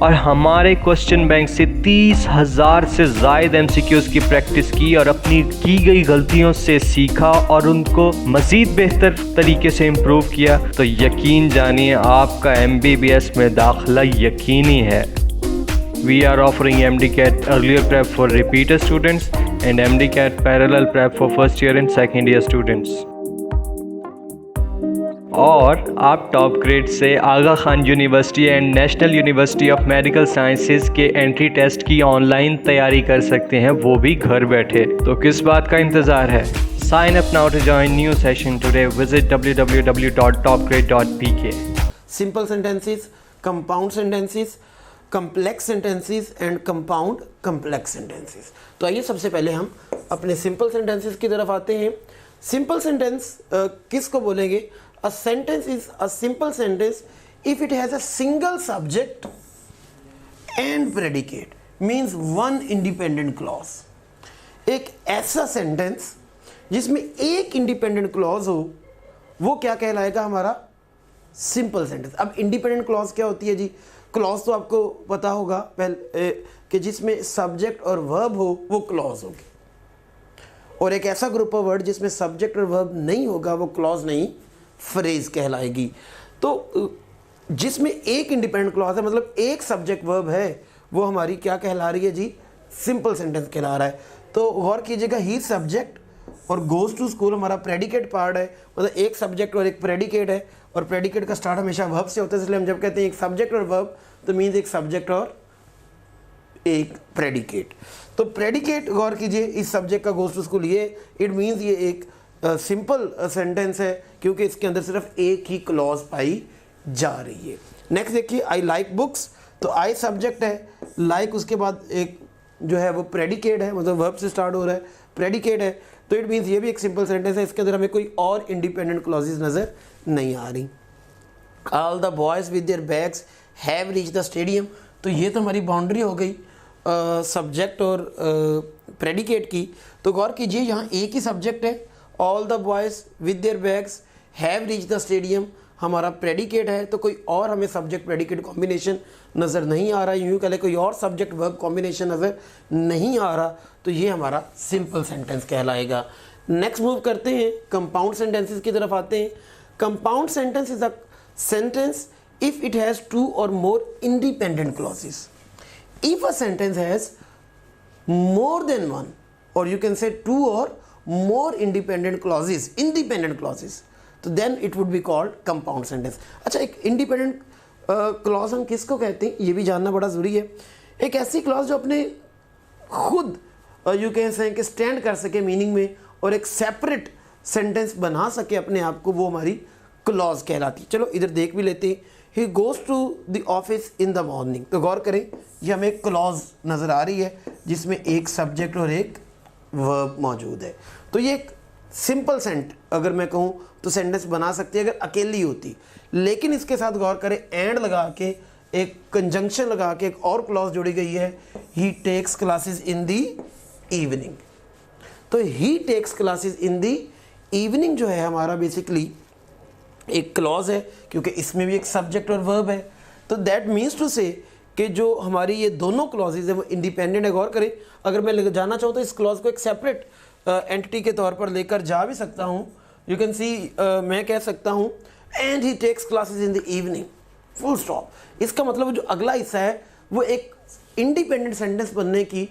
और हमारे क्वेश्चन बैंक से 30,000 से ज़ायद MCQs की प्रैक्टिस की और अपनी की गई गलतियों से सीखा और उनको मज़ीद बेहतर तरीके से इम्प्रूव किया, तो यकीन जानिए आपका MBBS में दाखिला यकीनी है। We are offering MDCAT earlier prep for repeater students and MDCAT parallel prep for first year and second year students. और आप टॉप ग्रेड से Aga Khan university and national university of medical sciences के एंट्री टेस्ट की ऑनलाइन तैयारी कर सकते हैं, वो भी घर बैठे। तो किस बात का इंतज़ार है? Sign up now to join new session today. Visit www.topgrade.pk. Simple sentences, compound sentences, complex sentences and compound complex sentences. तो आइए सबसे पहले हम अपने सिंपल सेंटेंसेस की तरफ आते हैं। सिंपल सेंटेंस किसको बोलेंगे? A sentence is a simple sentence if it has a single subject and predicate, means one independent clause. एक ऐसा सेंटेंस जिसमें एक इंडिपेंडेंट क्लॉज हो, वो क्या कहलाएगा? हमारा सिंपल सेंटेंस। अब इंडिपेंडेंट क्लॉज क्या होती है जी? क्लॉज तो आपको पता होगा पहले कि जिसमें सब्जेक्ट और वर्ब हो वो क्लॉज होगी, और एक ऐसा ग्रुप ऑफ वर्ड जिसमें सब्जेक्ट और वर्ब नहीं होगा वो क्लॉज नहीं, फ्रेज कहलाएगी। तो जिसमें एक इंडिपेंडेंट क्लॉज है, मतलब एक सब्जेक्ट वर्ब है, वो हमारी क्या कहला रही है जी? सिंपल सेंटेंस कहला रहा है। तो गौर कीजिएगा, ही सब्जेक्ट और गोज टू स्कूल हमारा प्रेडिकेट पार्ट है, मतलब एक सब्जेक्ट और एक प्रेडिकेट है, और प्रेडिकेट का स्टार्ट हमेशा वर्ब से होता है, इसलिए हम जब कहते हैं एक सब्जेक्ट और वर्ब तो मीन्स एक सब्जेक्ट और एक प्रेडिकेट। तो प्रेडिकेट गौर कीजिए, इस सब्जेक्ट का गोज टू स्कूल, ये इट मीन्स ये एक सिंपल सेंटेंस है क्योंकि इसके अंदर सिर्फ एक ही क्लॉज पाई जा रही है। नेक्स्ट देखिए, आई लाइक बुक्स। तो आई सब्जेक्ट है, लाइक उसके बाद एक जो है वो प्रेडिकेट है, मतलब वर्ब से स्टार्ट हो रहा है, प्रेडिकेट है, तो इट मीन्स ये भी एक सिंपल सेंटेंस है, इसके अंदर हमें कोई और इंडिपेंडेंट क्लॉजेस नज़र नहीं आ रही। All the boys with their bags have reach the stadium. तो ये तो हमारी बाउंड्री हो गई सब्जेक्ट और प्रेडिकेट की। तो गौर कीजिए, यहाँ एक ही सब्जेक्ट है, all the boys with their bags have reach the stadium हमारा प्रेडिकेट है, तो कोई और हमें सब्जेक्ट प्रेडिकेट कॉम्बिनेशन नज़र नहीं आ रहा, यूँ कह लें कोई और सब्जेक्ट वर्ब कॉम्बिनेशन नज़र नहीं आ रहा, तो ये हमारा सिंपल सेंटेंस कहलाएगा। नेक्स्ट मूव करते हैं, कंपाउंड सेंटेंसेस की तरफ आते हैं। Compound sentence is a sentence if it has two or more independent clauses. If a sentence has more than one, or you can say two or more independent clauses, तो then it would be called compound sentence। अच्छा, एक independent clause हम किसको कहते हैं ये भी जानना बड़ा ज़रूरी है। एक ऐसी clause जो अपने खुद you can say कि stand कर सके मीनिंग में और एक separate sentence बना सके अपने आप को, वो हमारी clause कहलाती है। चलो इधर देख भी लेते हैं। He goes to the office in the morning। तो गौर करें, ये हमें क्लॉज नज़र आ रही है जिसमें एक सब्जेक्ट और एक वर्ब मौजूद है। तो ये एक सिंपल अगर मैं कहूँ तो सेंटेंस बना सकती है अगर अकेली होती, लेकिन इसके साथ गौर करें, एंड लगा के एक कंजंक्शन लगा के एक और क्लॉज जोड़ी गई है, he takes classes in the evening. तो he takes classes in the evening जो है हमारा बेसिकली एक क्लॉज है, क्योंकि इसमें भी एक सब्जेक्ट और वर्ब है। तो दैट मीन्स टू से कि जो हमारी ये दोनों क्लॉजेज है वो इंडिपेंडेंट है। गौर करें, अगर मैं ले जाना चाहूँ तो इस क्लॉज को एक सेपरेट एंटिटी के तौर पर लेकर जा भी सकता हूँ। यू कैन सी, मैं कह सकता हूँ and he takes classes in the evening, full stop. इसका मतलब जो अगला हिस्सा है वो एक इंडिपेंडेंट सेंटेंस बनने की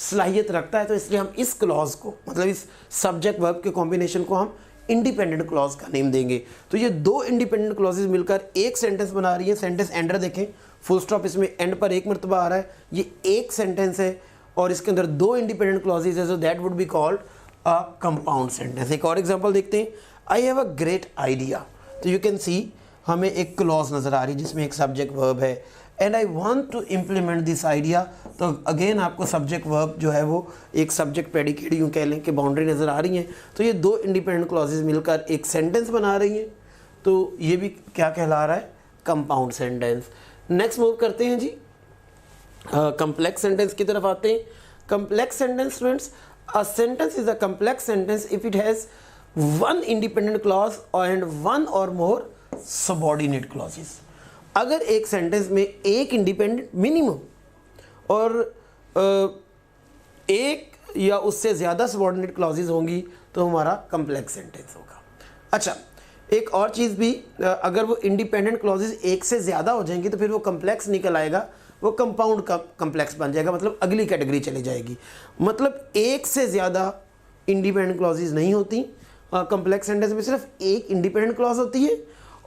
सलाहियत रखता है, तो इसलिए हम इस क्लॉज को, मतलब इस सब्जेक्ट वर्ब के कॉम्बिनेशन को हम इंडिपेंडेंट क्लॉज का नेम देंगे। तो ये दो इंडिपेंडेंट क्लॉजेज मिलकर एक सेंटेंस बना रही है। सेंटेंस एंडर देखें, फुल स्टॉप इसमें एंड पर एक मरतबा आ रहा है, ये एक सेंटेंस है और इसके अंदर दो इंडिपेंडेंट क्लॉजेज है, so that would be called a compound sentence. एक और एग्जांपल देखते हैं, I have a great idea. तो यू कैन सी हमें एक क्लॉज नज़र आ रही है जिसमें एक सब्जेक्ट वर्ब है, and I want to implement this idea. तो अगेन आपको सब्जेक्ट वर्ब जो है वो एक सब्जेक्ट प्रेडिकेट यूँ कह लें कि बाउंड्री नज़र आ रही है। तो ये दो इंडिपेंडेंट क्लॉजेज मिलकर एक सेंटेंस बना रही हैं, तो ये भी क्या कहला रहा है? Compound sentence. नेक्स्ट मूव करते हैं जी, कम्प्लेक्स सेंटेंस की तरफ आते हैं। Complex sentence students, a sentence is a complex sentence if it has one independent clause and one और मोर सबऑर्डिनेट क्लॉजेस। अगर एक सेंटेंस में एक इंडिपेंडेंट मिनिमम और एक या उससे ज़्यादा सबऑर्डिनेट क्लॉजेज होंगी तो हमारा कम्प्लेक्स सेंटेंस होगा। अच्छा, एक और चीज़ भी, अगर वो इंडिपेंडेंट क्लॉजेज एक से ज़्यादा हो जाएंगी तो फिर वो कम्प्लेक्स निकल आएगा, वो कंपाउंड का कम्प्लेक्स बन जाएगा, मतलब अगली कैटेगरी चली जाएगी। मतलब एक से ज़्यादा इंडिपेंडेंट क्लॉजेज नहीं होती, कम्प्लेक्स सेंटेंस में सिर्फ एक इंडिपेंडेंट क्लॉज होती है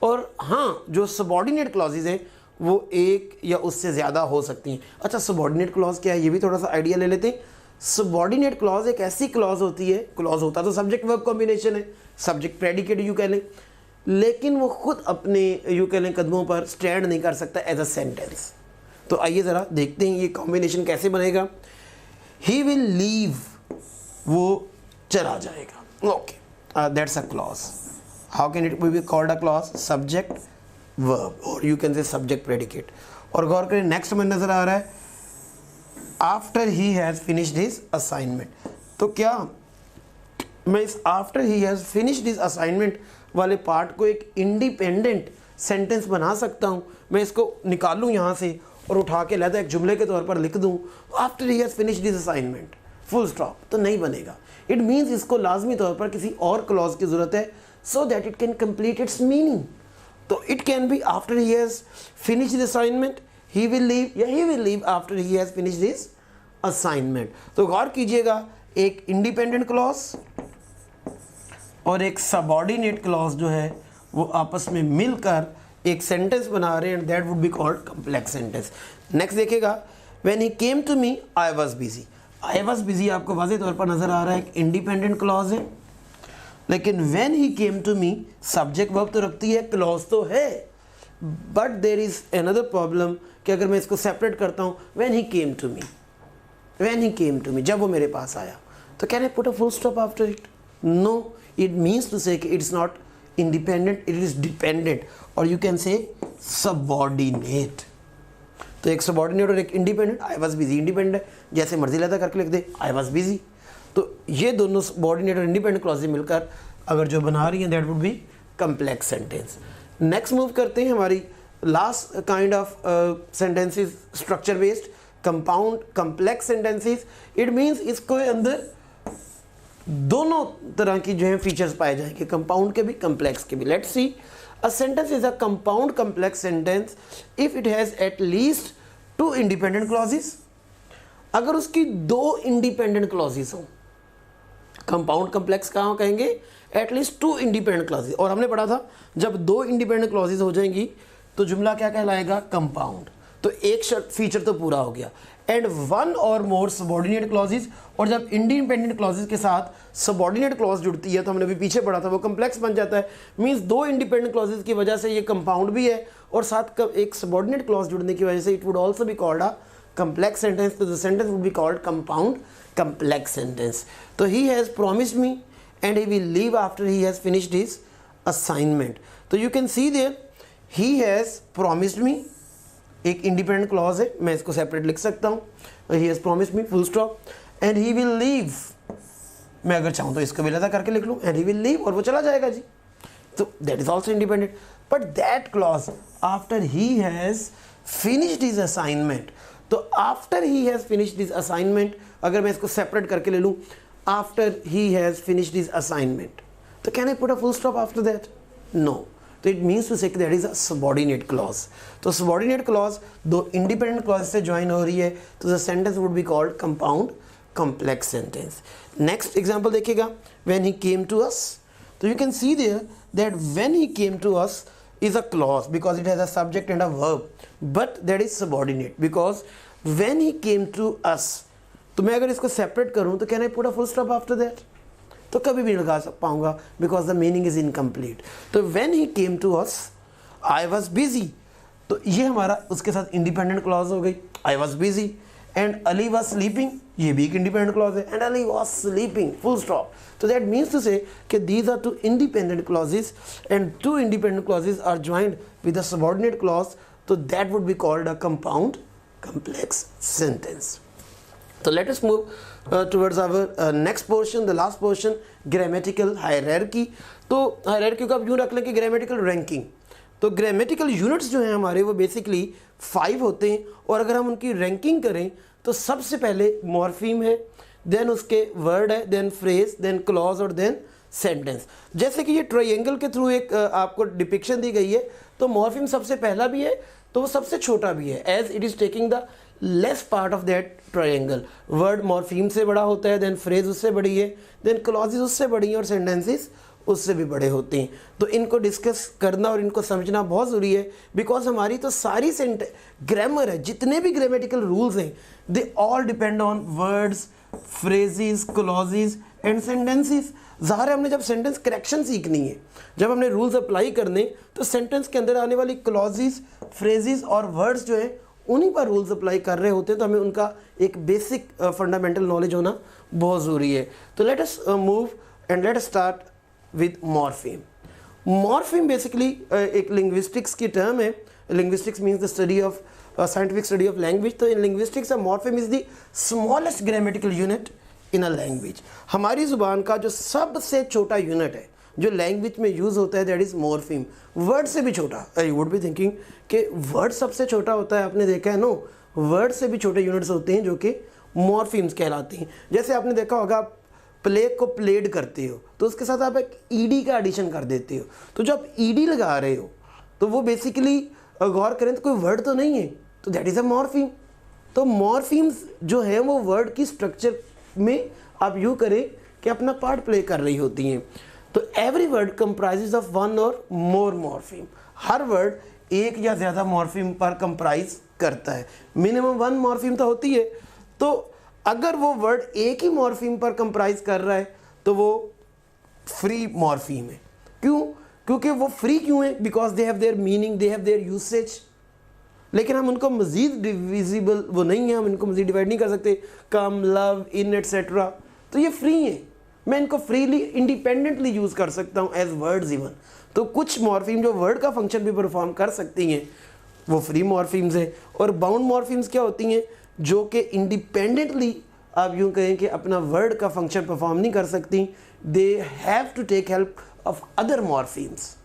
और हाँ जो सबॉर्डिनेट क्लॉजेज हैं वो एक या उससे ज़्यादा हो सकती हैं। अच्छा सबॉर्डिनेट क्लॉज क्या है ये भी थोड़ा सा आइडिया ले लेते हैं। सबॉर्डिनेट क्लॉज एक ऐसी क्लॉज होती है, क्लॉज होता तो सब्जेक्ट वर्ब कॉम्बिनेशन है, सब्जेक्ट प्रेडिकेट यू कह लें, लेकिन वो खुद अपने यू कह लें कदमों पर स्टैंड नहीं कर सकता एज अ सेंटेंस। तो आइए ज़रा देखते हैं ये कॉम्बिनेशन कैसे बनेगा। ही विल लीव, वो चला जाएगा। Okay that's a clause. How can it be called a clause? Subject verb or you can say subject predicate. और गौर करें नेक्स्ट में नज़र आ रहा है after he has finished his assignment. तो क्या मैं इस after he has finished his assignment वाले पार्ट को एक इंडिपेंडेंट सेंटेंस बना सकता हूँ? मैं इसको निकालूँ यहाँ से और उठा के लाता एक जुमले के तौर पर लिख दूँ after he has finished his assignment full stop, तो नहीं बनेगा। इट मीन्स इसको लाजमी तौर पर किसी और क्लॉज की ज़रूरत है so that it can complete its meaning. तो it can be after he has finished his assignment he will leave, या he will leave after he has finished his assignment. तो गौर कीजिएगा एक इंडिपेंडेंट क्लॉज और एक सबऑर्डिनेट क्लॉज जो है वो आपस में मिलकर एक सेंटेंस बना रहे हैं and that would be called complex sentence. Next देखिएगा when he came to me I was busy. I was busy आपको वाज़ेह तौर पर नज़र आ रहा है एक इंडिपेंडेंट क्लॉज है, लेकिन when he came to me subject verb तो रखती है, क्लॉज तो है, but there is another problem कि अगर मैं इसको सेपरेट करता हूँ when he came to me, when he came to me जब वो मेरे पास आया, तो can I put a full stop after it? No, it means to say it's not independent, it is dependent, or you can say subordinate. तो एक सबऑर्डिनेट और एक independent. I was busy independent है, जैसे मर्जी लेता करके लिख दे आई वाज बिजी। तो ये दोनों सबऑर्डिनेट और इंडिपेंडेंट क्लॉजेज मिलकर अगर जो बना रही हैं that would B complex sentence. Next move करते हैं हमारी last kind of sentences structure based compound complex sentences. It means इसको अंदर दोनों तरह की जो है फीचर्स पाए जाएंगे, कंपाउंड के भी कम्प्लेक्स के भी। Let's see a sentence is a compound complex sentence if it has at least 2 independent clauses. अगर उसकी 2 इंडिपेंडेंट क्लॉजेस हों, कंपाउंड कम्प्लेक्स कहाँ कहेंगे? At least 2 independent clauses. और हमने पढ़ा था जब 2 इंडिपेंडेंट क्लॉजेस हो जाएंगी तो जुमला क्या कहलाएगा? कंपाउंड। तो एक फीचर तो पूरा हो गया। एंड 1 और मोर सबऑर्डिनेट क्लॉजेस, और जब इंडिपेंडेंट क्लॉजेस के साथ सबऑर्डिनेट क्लॉज जुड़ती है तो हमने अभी पीछे पढ़ा था वो कम्प्लेक्स बन जाता है। मीन्स 2 इंडिपेंडेंट क्लॉजेस की वजह से ये कंपाउंड भी है और साथ एक सबऑर्डिनेट क्लॉज जुड़ने की वजह से it would also be called a complex sentence. So the sentence would be called compound complex sentence. So he has promised me and he will leave after he has finished his assignment. So you can see there he has promised me एक independent clause है, मैं इसको separate लिख सकता हूँ, he has promised me full stop and he will leave, मैं अगर चाहूँ तो इसको भी लगा करके लिख लूँ and he will leave और वो चला जाएगा जी। So that is also independent, but that clause after he has finished his assignment, तो after he has finished his assignment अगर मैं इसको सेपरेट करके ले लूँ after he has finished his assignment, तो can I put a full stop after that? No. तो it means to say that is a subordinate clause. तो सबऑर्डिनेट क्लॉज 2 इंडिपेंडेंट क्लॉज से ज्वाइन हो रही है तो the sentence would be called compound complex sentence. Next example देखिएगा व्हेन ही केम टू अस। तो you can see there that when he came to us is a clause because it has a subject and a verb, but that is subordinate because when he came to us, तो मैं अगर इसको separate करूँ तो can I put a full stop after that? तो कभी भी नहीं लगा पाऊँगा because the meaning is incomplete. तो when he came to us, I was busy, तो ये हमारा उसके साथ independent clause हो गई, I was busy and Ali was sleeping, ये भी एक independent clause है, and Ali was sleeping, full stop. So that means to say कि these are 2 independent clauses and 2 independent clauses are joined with a subordinate clause, so that would be called a compound complex sentence. So let us move towards our next portion, the last portion, grammatical hierarchy. तो hierarchy को आप यूँ रख लें कि grammatical ranking. तो ग्रामेटिकल यूनिट्स जो हैं हमारे वो बेसिकली 5 होते हैं और अगर हम उनकी रैंकिंग करें तो सबसे पहले मॉर्फीम है, देन उसके वर्ड है, देन फ्रेज, देन क्लॉज और देन सेंटेंस। जैसे कि ये ट्रायंगल के थ्रू एक आपको डिपिक्शन दी गई है तो मॉर्फीम सबसे पहला भी है तो वो सबसे छोटा भी है as it is taking the less part of that triangle. Word morpheme से बड़ा होता है, देन फ्रेज उससे बड़ी है, देन क्लॉजेज उससे बड़ी है और सेंटेंसेस उससे भी बड़े होते हैं। तो इनको डिस्कस करना और इनको समझना बहुत ज़रूरी है, बिकॉज हमारी तो सारी ग्रामर है, जितने भी ग्रामेटिकल रूल्स हैं, they all depend on words, phrases, clauses and sentences. ज़ाहिर है हमने जब सेंटेंस करेक्शन सीखनी है, जब हमने रूल्स अप्लाई करने, तो सेंटेंस के अंदर आने वाली क्लॉजेस, फ्रेजेस और वर्ड्स जो हैं उन्हीं पर रूल्स अप्लाई कर रहे होते हैं, तो हमें उनका एक बेसिक फंडामेंटल नॉलेज होना बहुत ज़रूरी है। तो let us move and let us start with morpheme. Morpheme basically एक लिंग्विस्टिक्स की टर्म है। Linguistics means the study of scientific study of language. तो in linguistics morpheme is the smallest grammatical unit in a language. हमारी ज़ुबान का जो सबसे छोटा यूनिट है जो लैंग्वेज में यूज़ होता है, दैट इज़ मॉर्फीम। वर्ड से भी छोटा। आई वुड बी थिंकिंग कि वर्ड सबसे छोटा होता है, आपने देखा है नो, वर्ड से भी छोटे यूनिट्स होते हैं जो कि मॉर्फीम्स कहलाते हैं। जैसे आपने देखा होगा, आप प्ले को प्लेड करते हो तो उसके साथ आप एक ईडी का एडिशन कर देते हो, तो जो आप ईडी लगा रहे हो तो वो बेसिकली गौर करें तो कोई वर्ड तो नहीं है, तो दैट इज़ अ मॉर्फीम। तो मॉर्फीम्स जो है वो वर्ड की स्ट्रक्चर में आप यूँ करें कि अपना पार्ट प्ले कर रही होती हैं। तो every word comprises of one और मोर मॉर्फीम। हर वर्ड एक या ज़्यादा मॉर्फीम पर कंप्राइज करता है। मिनिमम 1 मॉर्फीम तो होती है। तो अगर वो वर्ड एक ही मॉर्फीम पर कंप्राइज कर रहा है तो वो फ्री मॉर्फीम है। क्यों? क्योंकि वो फ्री क्यों है? Because they have their meaning, they have their usage. लेकिन हम उनको मज़ीद डिविजिबल वो नहीं है, हम इनको मज़ीद डिवाइड नहीं कर सकते, कम, लव, इन एट्सेट्रा। तो ये फ्री है, मैं इनको फ्रीली इंडिपेंडेंटली यूज़ कर सकता हूँ एज वर्ड्स इवन। तो कुछ मॉर्फीम जो वर्ड का फंक्शन भी परफॉर्म कर सकती हैं वो फ्री मॉर्फीम्स हैं। और बाउंड मॉर्फीम्स क्या होती हैं? जो कि इंडिपेंडेंटली आप यूँ कहें कि अपना वर्ड का फंक्शन परफॉर्म नहीं कर सकती, they have to take help of other morphemes,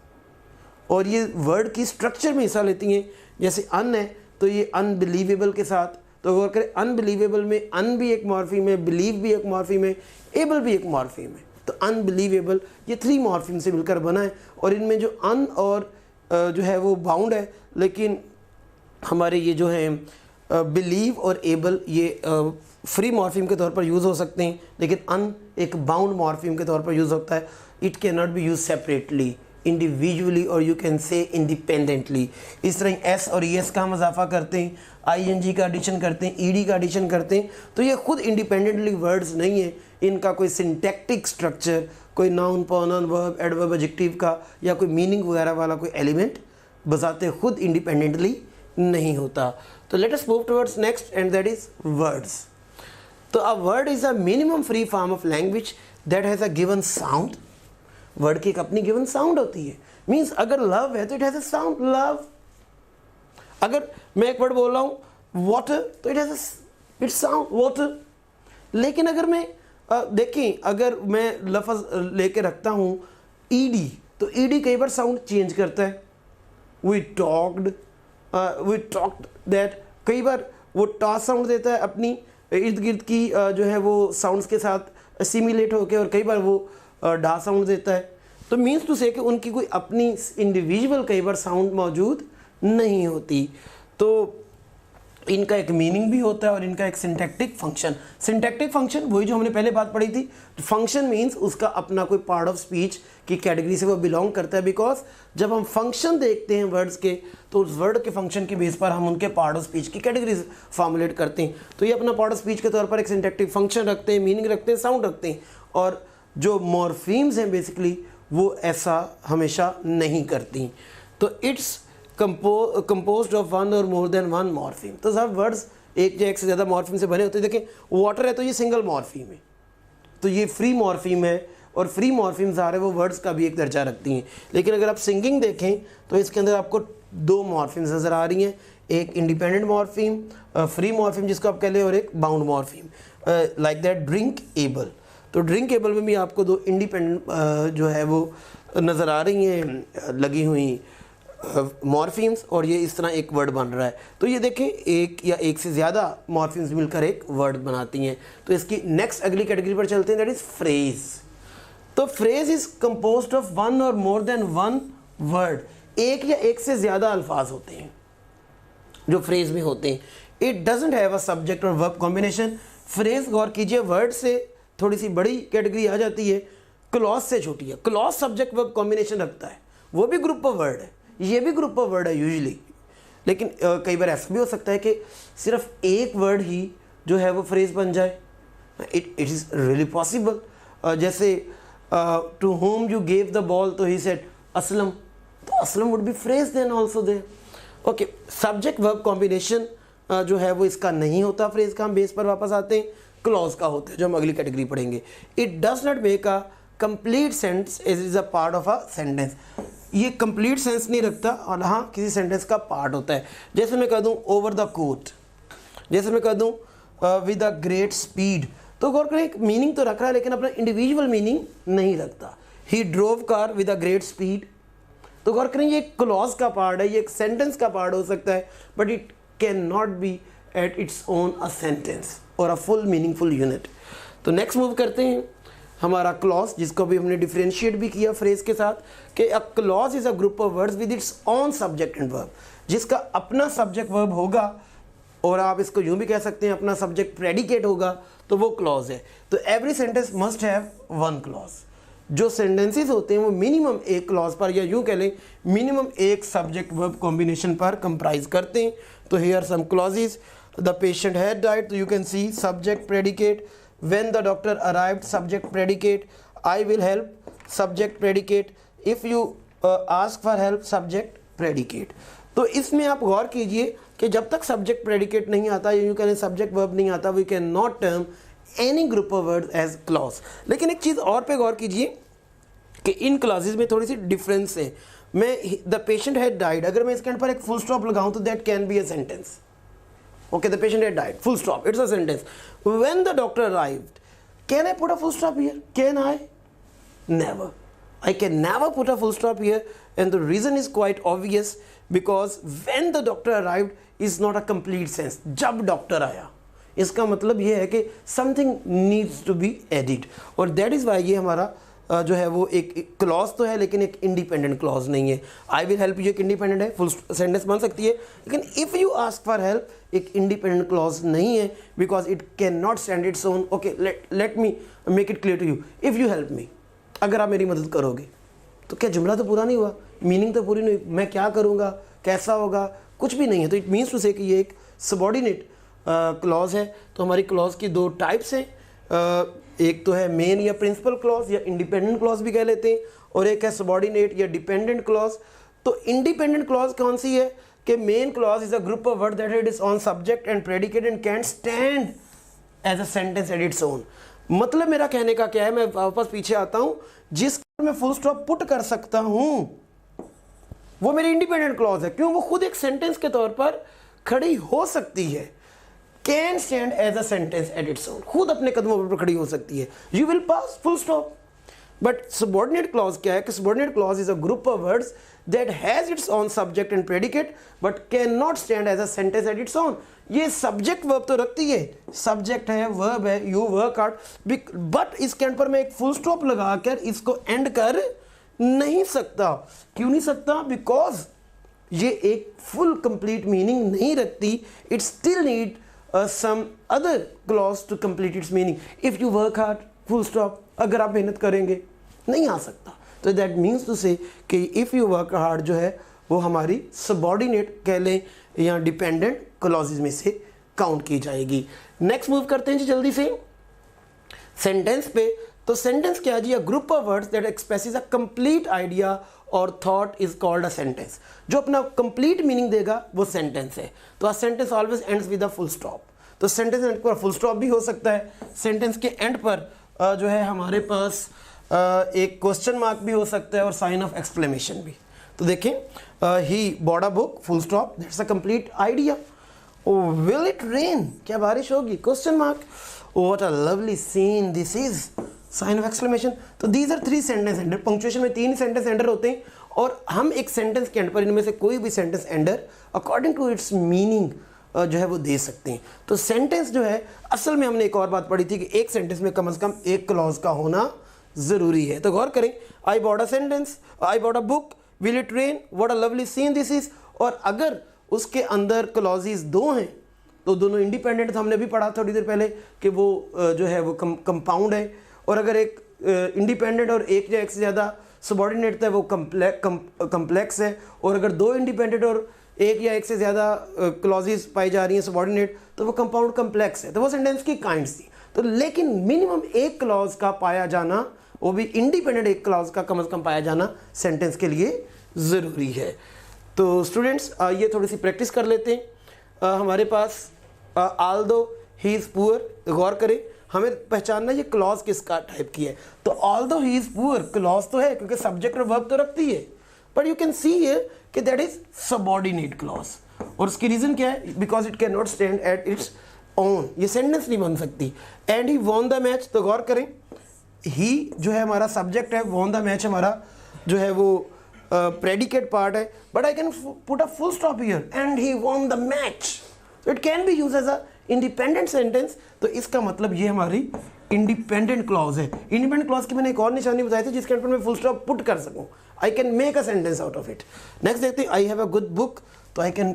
और ये वर्ड की स्ट्रक्चर में हिस्सा लेती हैं। जैसे अन है तो ये अनबिलीवेबल के साथ, तो गौर करें अनबिलीवेबल में अन भी एक मॉर्फीम है, बिलीव भी एक मॉर्फीम है, एबल भी एक मॉर्फीम है। तो अनबिलीवेबल ये 3 मॉर्फीम से मिलकर बना है। और इनमें जो अन और जो है वो बाउंड है, लेकिन हमारे ये जो है बिलीव और एबल ये फ्री मॉर्फीम के तौर पर यूज़ हो सकते हैं, लेकिन अन एक बाउंड मॉर्फीम के तौर पर यूज़ होता है। It can not be use separately, individually, और यू कैन से इंडिपेंडेंटली। इस तरह एस और एस का हम इजाफा करते हैं, ING का एडिशन करते हैं, ED का एडिशन करते हैं, तो ये खुद इंडिपेंडेंटली वर्ड्स नहीं है। इनका कोई सिंटैक्टिक स्ट्रक्चर, कोई noun, pronoun, verb, adverb, adjective का या कोई मीनिंग वगैरह वाला कोई एलिमेंट बजाते खुद इंडिपेंडेंटली नहीं होता। तो let us move towards next and that is words. तो a word is a minimum free form of language that has a given sound. Word की एक अपनी गिवन साउंड होती है। मीन्स अगर लव है तो it has a sound love. अगर मैं एक वर्ड बोल रहा हूँ वाटर तो it has its sound water. लेकिन अगर मैं देखें, अगर मैं लफ्ज़ लेके रखता हूँ ED, तो ED कई बार साउंड चेंज करता है। वी टॉक्ड दैट, कई बार वो टा साउंड देता है अपनी इर्द गिर्द की जो है वो साउंड्स के साथ सिमिलेट होकर, और कई बार वो डा साउंड देता है। तो मीन्स टू से कि उनकी कोई अपनी इंडिविजुअल कई बार साउंड मौजूद नहीं होती। तो इनका एक मीनिंग भी होता है और इनका एक सिंटैक्टिक फंक्शन। सिंटैक्टिक फंक्शन वही जो हमने पहले बात पढ़ी थी। फंक्शन मीन्स उसका अपना कोई पार्ट ऑफ स्पीच की कैटेगरी से वो बिलोंग करता है। बिकॉज जब हम फंक्शन देखते हैं वर्ड्स के, तो उस वर्ड के फंक्शन के बेस पर हम उनके पार्ट ऑफ स्पीच की कैटेगरी फॉर्मुलेट करते हैं। तो ये अपना पार्ट ऑफ स्पीच के तौर पर एक सिंटैक्टिक फंक्शन रखते हैं, मीनिंग रखते हैं, साउंड रखते हैं। और जो मॉर्फीम्स हैं बेसिकली वो ऐसा हमेशा नहीं करती। तो it's composed of one or more than one morpheme। तो सब वर्ड्स एक या एक से ज़्यादा मॉर्फीम से बने होते हैं। देखें वाटर है तो ये सिंगल मॉर्फीम है, तो ये फ्री मॉर्फीम है, और फ्री मॉर्फीम्स आ रहे हैं वो वर्ड्स का भी एक दर्जा रखती हैं। लेकिन अगर आप सिंगिंग देखें तो इसके अंदर आपको 2 मॉर्फीम्स नज़र आ रही हैं, एक इंडिपेंडेंट मॉर्फीम, फ्री मॉर्फीम जिसको आप कह लें, और एक bound morpheme like that drink able. तो ड्रिंक एबल में भी आपको 2 इंडिपेंडेंट जो है वो नज़र आ रही हैं लगी हुई मॉर्फीम्स, और ये इस तरह एक वर्ड बन रहा है। तो ये देखें एक या एक से ज़्यादा मॉर्फीम्स मिलकर एक वर्ड बनाती हैं। तो इसकी नेक्स्ट अगली कैटेगरी पर चलते हैं, दैट इज़ फ्रेज। तो फ्रेज इज़ कंपोज्ड ऑफ 1 और मोर देन 1 वर्ड। एक या एक से ज़्यादा अल्फाज होते हैं जो फ्रेज में होते हैं। It doesn't have a subject और वर्ब कॉम्बिनेशन। फ्रेज गौर कीजिए वर्ड से थोड़ी सी बड़ी कैटेगरी आ जाती है, क्लॉज से छोटी है। क्लॉज सब्जेक्ट वर्ब कॉम्बिनेशन रखता है, वो भी ग्रुप ऑफ वर्ड है, ये भी ग्रुप ऑफ वर्ड है यूजुअली। लेकिन कई बार ऐसा भी हो सकता है कि सिर्फ एक वर्ड ही जो है वो फ्रेज बन जाए। It is really possible. जैसे to whom you gave the ball, तो ही सेड असलम, तो Aslam would be phrase then also there. Okay, subject verb combination जो है वो इसका नहीं होता फ्रेज का। हम बेस पर वापस आते हैं, क्लॉज का होता है, जो हम अगली कैटेगरी पढ़ेंगे। It does not make a complete sentence, it is a part of a sentence. ये कंप्लीट सेंस नहीं रखता और हाँ किसी सेंटेंस का पार्ट होता है। जैसे मैं कह दूँ ओवर द कोट, जैसे मैं कह दूँ विद अ ग्रेट स्पीड, तो गौर करें, एक मीनिंग तो रख रहा है लेकिन अपना इंडिविजुअल मीनिंग नहीं रखता। He drove car with a great speed, तो गौर करें ये एक क्लॉज का पार्ट है, ये एक सेंटेंस का पार्ट हो सकता है, but it can not be eight its own a sentence और अ फुल मीनिंगफुल यूनिट। तो नेक्स्ट मूव करते हैं हमारा क्लॉज, जिसको भी हमने डिफरेंशिएट भी किया फ्रेज के साथ कि a clause is a group of words with its own subject and verb, जिसका अपना सब्जेक्ट वर्ब होगा, और आप इसको यूँ भी कह सकते हैं अपना सब्जेक्ट प्रेडिकेट होगा, तो वो क्लॉज है। तो every sentence must have one clause. जो सेंटेंसेस होते हैं वो मिनिमम एक क्लॉज पर, या यूँ कह लें मिनिमम एक सब्जेक्ट वर्ब कॉम्बिनेशन पर कंप्राइज करते हैं। तो here some clauses, the patient had died, तो you can see subject predicate, when the doctor arrived subject predicate, I will help subject predicate, if you ask for help subject predicate. तो इसमें आप गौर कीजिए कि जब तक सब्जेक्ट प्रेडिकेट नहीं आता, या यूँ कहें सब्जेक्ट वर्ब नहीं आता, we can not term any group of word as clause. लेकिन एक चीज़ और पे गौर कीजिए कि इन क्लॉजेज में थोड़ी सी डिफरेंस है। मैं द पेशेंट हैड डाइड, अगर मैं इसके पर एक फुल स्टॉप लगाऊं तो that can be a sentence. Okay, the patient had died, full stop, it's a sentence. When the doctor arrived, can I put a full stop here? Can I? Never. I can never put a full stop here, and the reason is quite obvious, because when the doctor arrived is not a complete sense. जब डॉक्टर आया इसका मतलब ये है कि something needs to be added, और that is why ये हमारा जो है वो एक क्लॉज तो है लेकिन एक इंडिपेंडेंट क्लॉज नहीं है। आई विल हेल्प यू एक इंडिपेंडेंट है, फुल सेंटेंस बन सकती है, लेकिन if you ask for help एक इंडिपेंडेंट क्लॉज नहीं है, because it can not stand its own. Okay, let me make it clear to you, if you help me, अगर आप मेरी मदद करोगे, तो क्या जुमला तो पूरा नहीं हुआ, मीनिंग तो पूरी नहीं हुई, मैं क्या करूँगा, कैसा होगा, कुछ भी नहीं है। तो इट मीन्स टू से कि ये एक सबॉर्डिनेट क्लॉज है। तो हमारी क्लॉज की दो टाइप्स हैं, एक तो है मेन या प्रिंसिपल क्लॉज या इंडिपेंडेंट क्लॉज भी कह लेते हैं, और एक है सबॉर्डिनेट या डिपेंडेंट क्लॉज। तो इंडिपेंडेंट क्लॉज कौन सी है कि main clause is a group of word that is on subject and predicate and can stand as a sentence at its own. मतलब मेरा कहने का क्या है, मैं वापस पीछे आता हूं, जिस मैं फुल स्टॉप पुट कर सकता हूं वो मेरी इंडिपेंडेंट क्लॉज है। क्यों? वो खुद एक सेंटेंस के तौर पर खड़ी हो सकती है, can stand as a sentence at its own, खुद अपने कदमों पर खड़ी हो सकती है। You will pass full stop. But subordinate clause क्या है कि subordinate clause is a group of words that has its own subject and predicate but can not stand as a sentence at its own. ये सब्जेक्ट वर्ब तो रखती है, सब्जेक्ट है, वर्ब है, यू वर्क हार्ड, बट इसके एंड पर मैं एक फुल स्टॉप लगाकर इसको एंड कर नहीं सकता। क्यों नहीं सकता? बिकॉज ये एक फुल कंप्लीट मीनिंग नहीं रखती। It still need some other clause to complete its meaning. If you work hard, full stop, अगर आप मेहनत करेंगे नहीं आ सकता। तो that means to say कि if you work hard जो है वो हमारी subordinate कह लें या dependent clauses में से काउंट की जाएगी। नेक्स्ट मूव करते हैं जी जल्दी से सेंटेंस पे। तो सेंटेंस क्या है जी? A group of words that expresses a complete idea or thought is called a sentence. जो अपना कंप्लीट मीनिंग देगा वो सेंटेंस है। तो a sentence always ends with a full stop. तो सेंटेंस एंड पर फुल स्टॉप भी हो सकता है, सेंटेंस के एंड पर जो है हमारे पास एक क्वेश्चन मार्क भी हो सकता है और साइन ऑफ एक्सक्लेमेशन भी। तो देखें, he bought a book, full stop, that's a complete idea. Will it rain, क्या बारिश होगी, question mark. What a lovely scene this is, sign of exclamation. तो these are three sentence ender. Punctuation में 3 सेंटेंस एंडर होते हैं और हम एक सेंटेंस के एंड पर इनमें से कोई भी sentence ender according to its meaning जो है वो दे सकते हैं। तो सेंटेंस जो है, असल में हमने एक और बात पढ़ी थी कि एक सेंटेंस में कम से कम एक क्लॉज का होना ज़रूरी है। तो गौर करें, I bought a sentence, I bought a book, will it rain, what a lovely scene this is. और अगर उसके अंदर क्लॉजेस 2 हैं तो दोनों इंडिपेंडेंट, हमने भी पढ़ा थोड़ी देर पहले कि वो जो है वो कंपाउंड है। और अगर एक इंडिपेंडेंट और एक या एक से ज़्यादा सबॉर्डिनेट था वो कम्प्लेक्स है, और अगर दो इंडिपेंडेंट और एक या एक से ज़्यादा क्लॉजेस पाई जा रही हैं सबॉर्डिनेट तो वो कंपाउंड कम्प्लेक्स है। तो वो सेंटेंस की काइंड्स थी। तो लेकिन मिनिमम एक क्लॉज का पाया जाना, वो भी इंडिपेंडेंट एक क्लॉज का कम से कम पाया जाना सेंटेंस के लिए ज़रूरी है। तो स्टूडेंट्स ये थोड़ी सी प्रैक्टिस कर लेते हैं। हमारे पास ऑल्दो ही इज़ पुअर, गौर करें हमें पहचानना ये क्लॉज किसका टाइप की है। तो although he is poor clause तो है क्योंकि सब्जेक्ट और वर्ब तो रखती है, but you can see here कि दैट इज सबॉर्डिनेट क्लॉज। और उसकी रीज़न क्या है? Because it can not stand at its own, ये सेंटेंस नहीं बन सकती। And he won the match, तो गौर करें ही जो है हमारा सब्जेक्ट है, वॉन द मैच हमारा जो है वो प्रेडिकेट पार्ट है, but I can put a full stop here and he won the match. It can be use as a independent sentence. तो इसका मतलब ये हमारी इंडिपेंडेंट क्लॉज है। इंडिपेंडेंट क्लॉज की मैंने एक और निशानी बताई थी जिसके ऊपर मैं फुल स्टॉप पुट कर सकूं। I can make a sentence out of it. Next देखते हैं, I have a good book, तो I can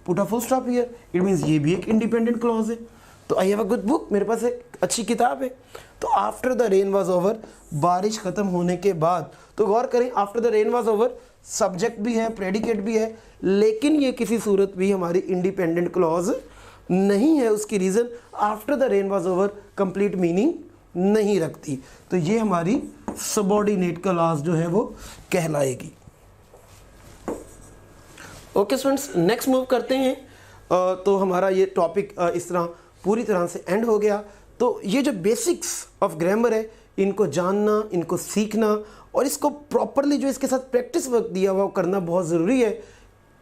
put a full stop here, it means ये भी एक इंडिपेंडेंट क्लॉज है। तो I have a good book, मेरे पास एक अच्छी किताब है। तो after the rain was over, बारिश खत्म होने के बाद, तो गौर करें after the rain was over subject भी है, प्रेडिकेट भी है, लेकिन ये किसी सूरत भी हमारी इंडिपेंडेंट क्लॉज नहीं है। उसकी reason after the rain was over complete meaning नहीं रखती। तो ये हमारी सबॉर्डिनेट क्लॉज जो है वो कहलाएगी। ओके स्टूडेंट्स, नेक्स्ट मूव करते हैं। तो हमारा ये टॉपिक इस तरह पूरी तरह से एंड हो गया। तो ये जो बेसिक्स ऑफ ग्रामर है, इनको जानना, इनको सीखना और इसको प्रॉपरली जो इसके साथ प्रैक्टिस वर्क दिया हुआ वो करना बहुत ज़रूरी है।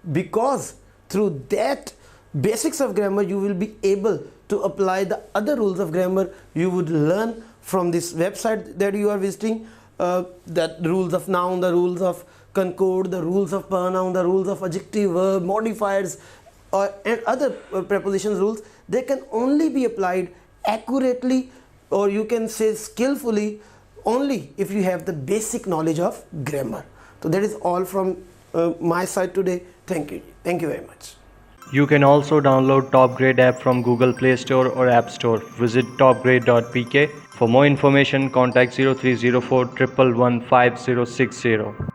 Because through that basics of grammar you will be able to apply the other rules of grammar you would learn from this website that you are visiting, that rules of noun, the rules of concord, the rules of pronoun, the rules of adjective, verb, modifiers and other prepositions rules. They can only be applied accurately, or you can say skillfully, only if you have the basic knowledge of grammar. So that is all from my side today. Thank you very much. You can also download Top Grade app from Google Play Store or App Store. Visit topgrade.pk. For more information, contact 0304 111 5060.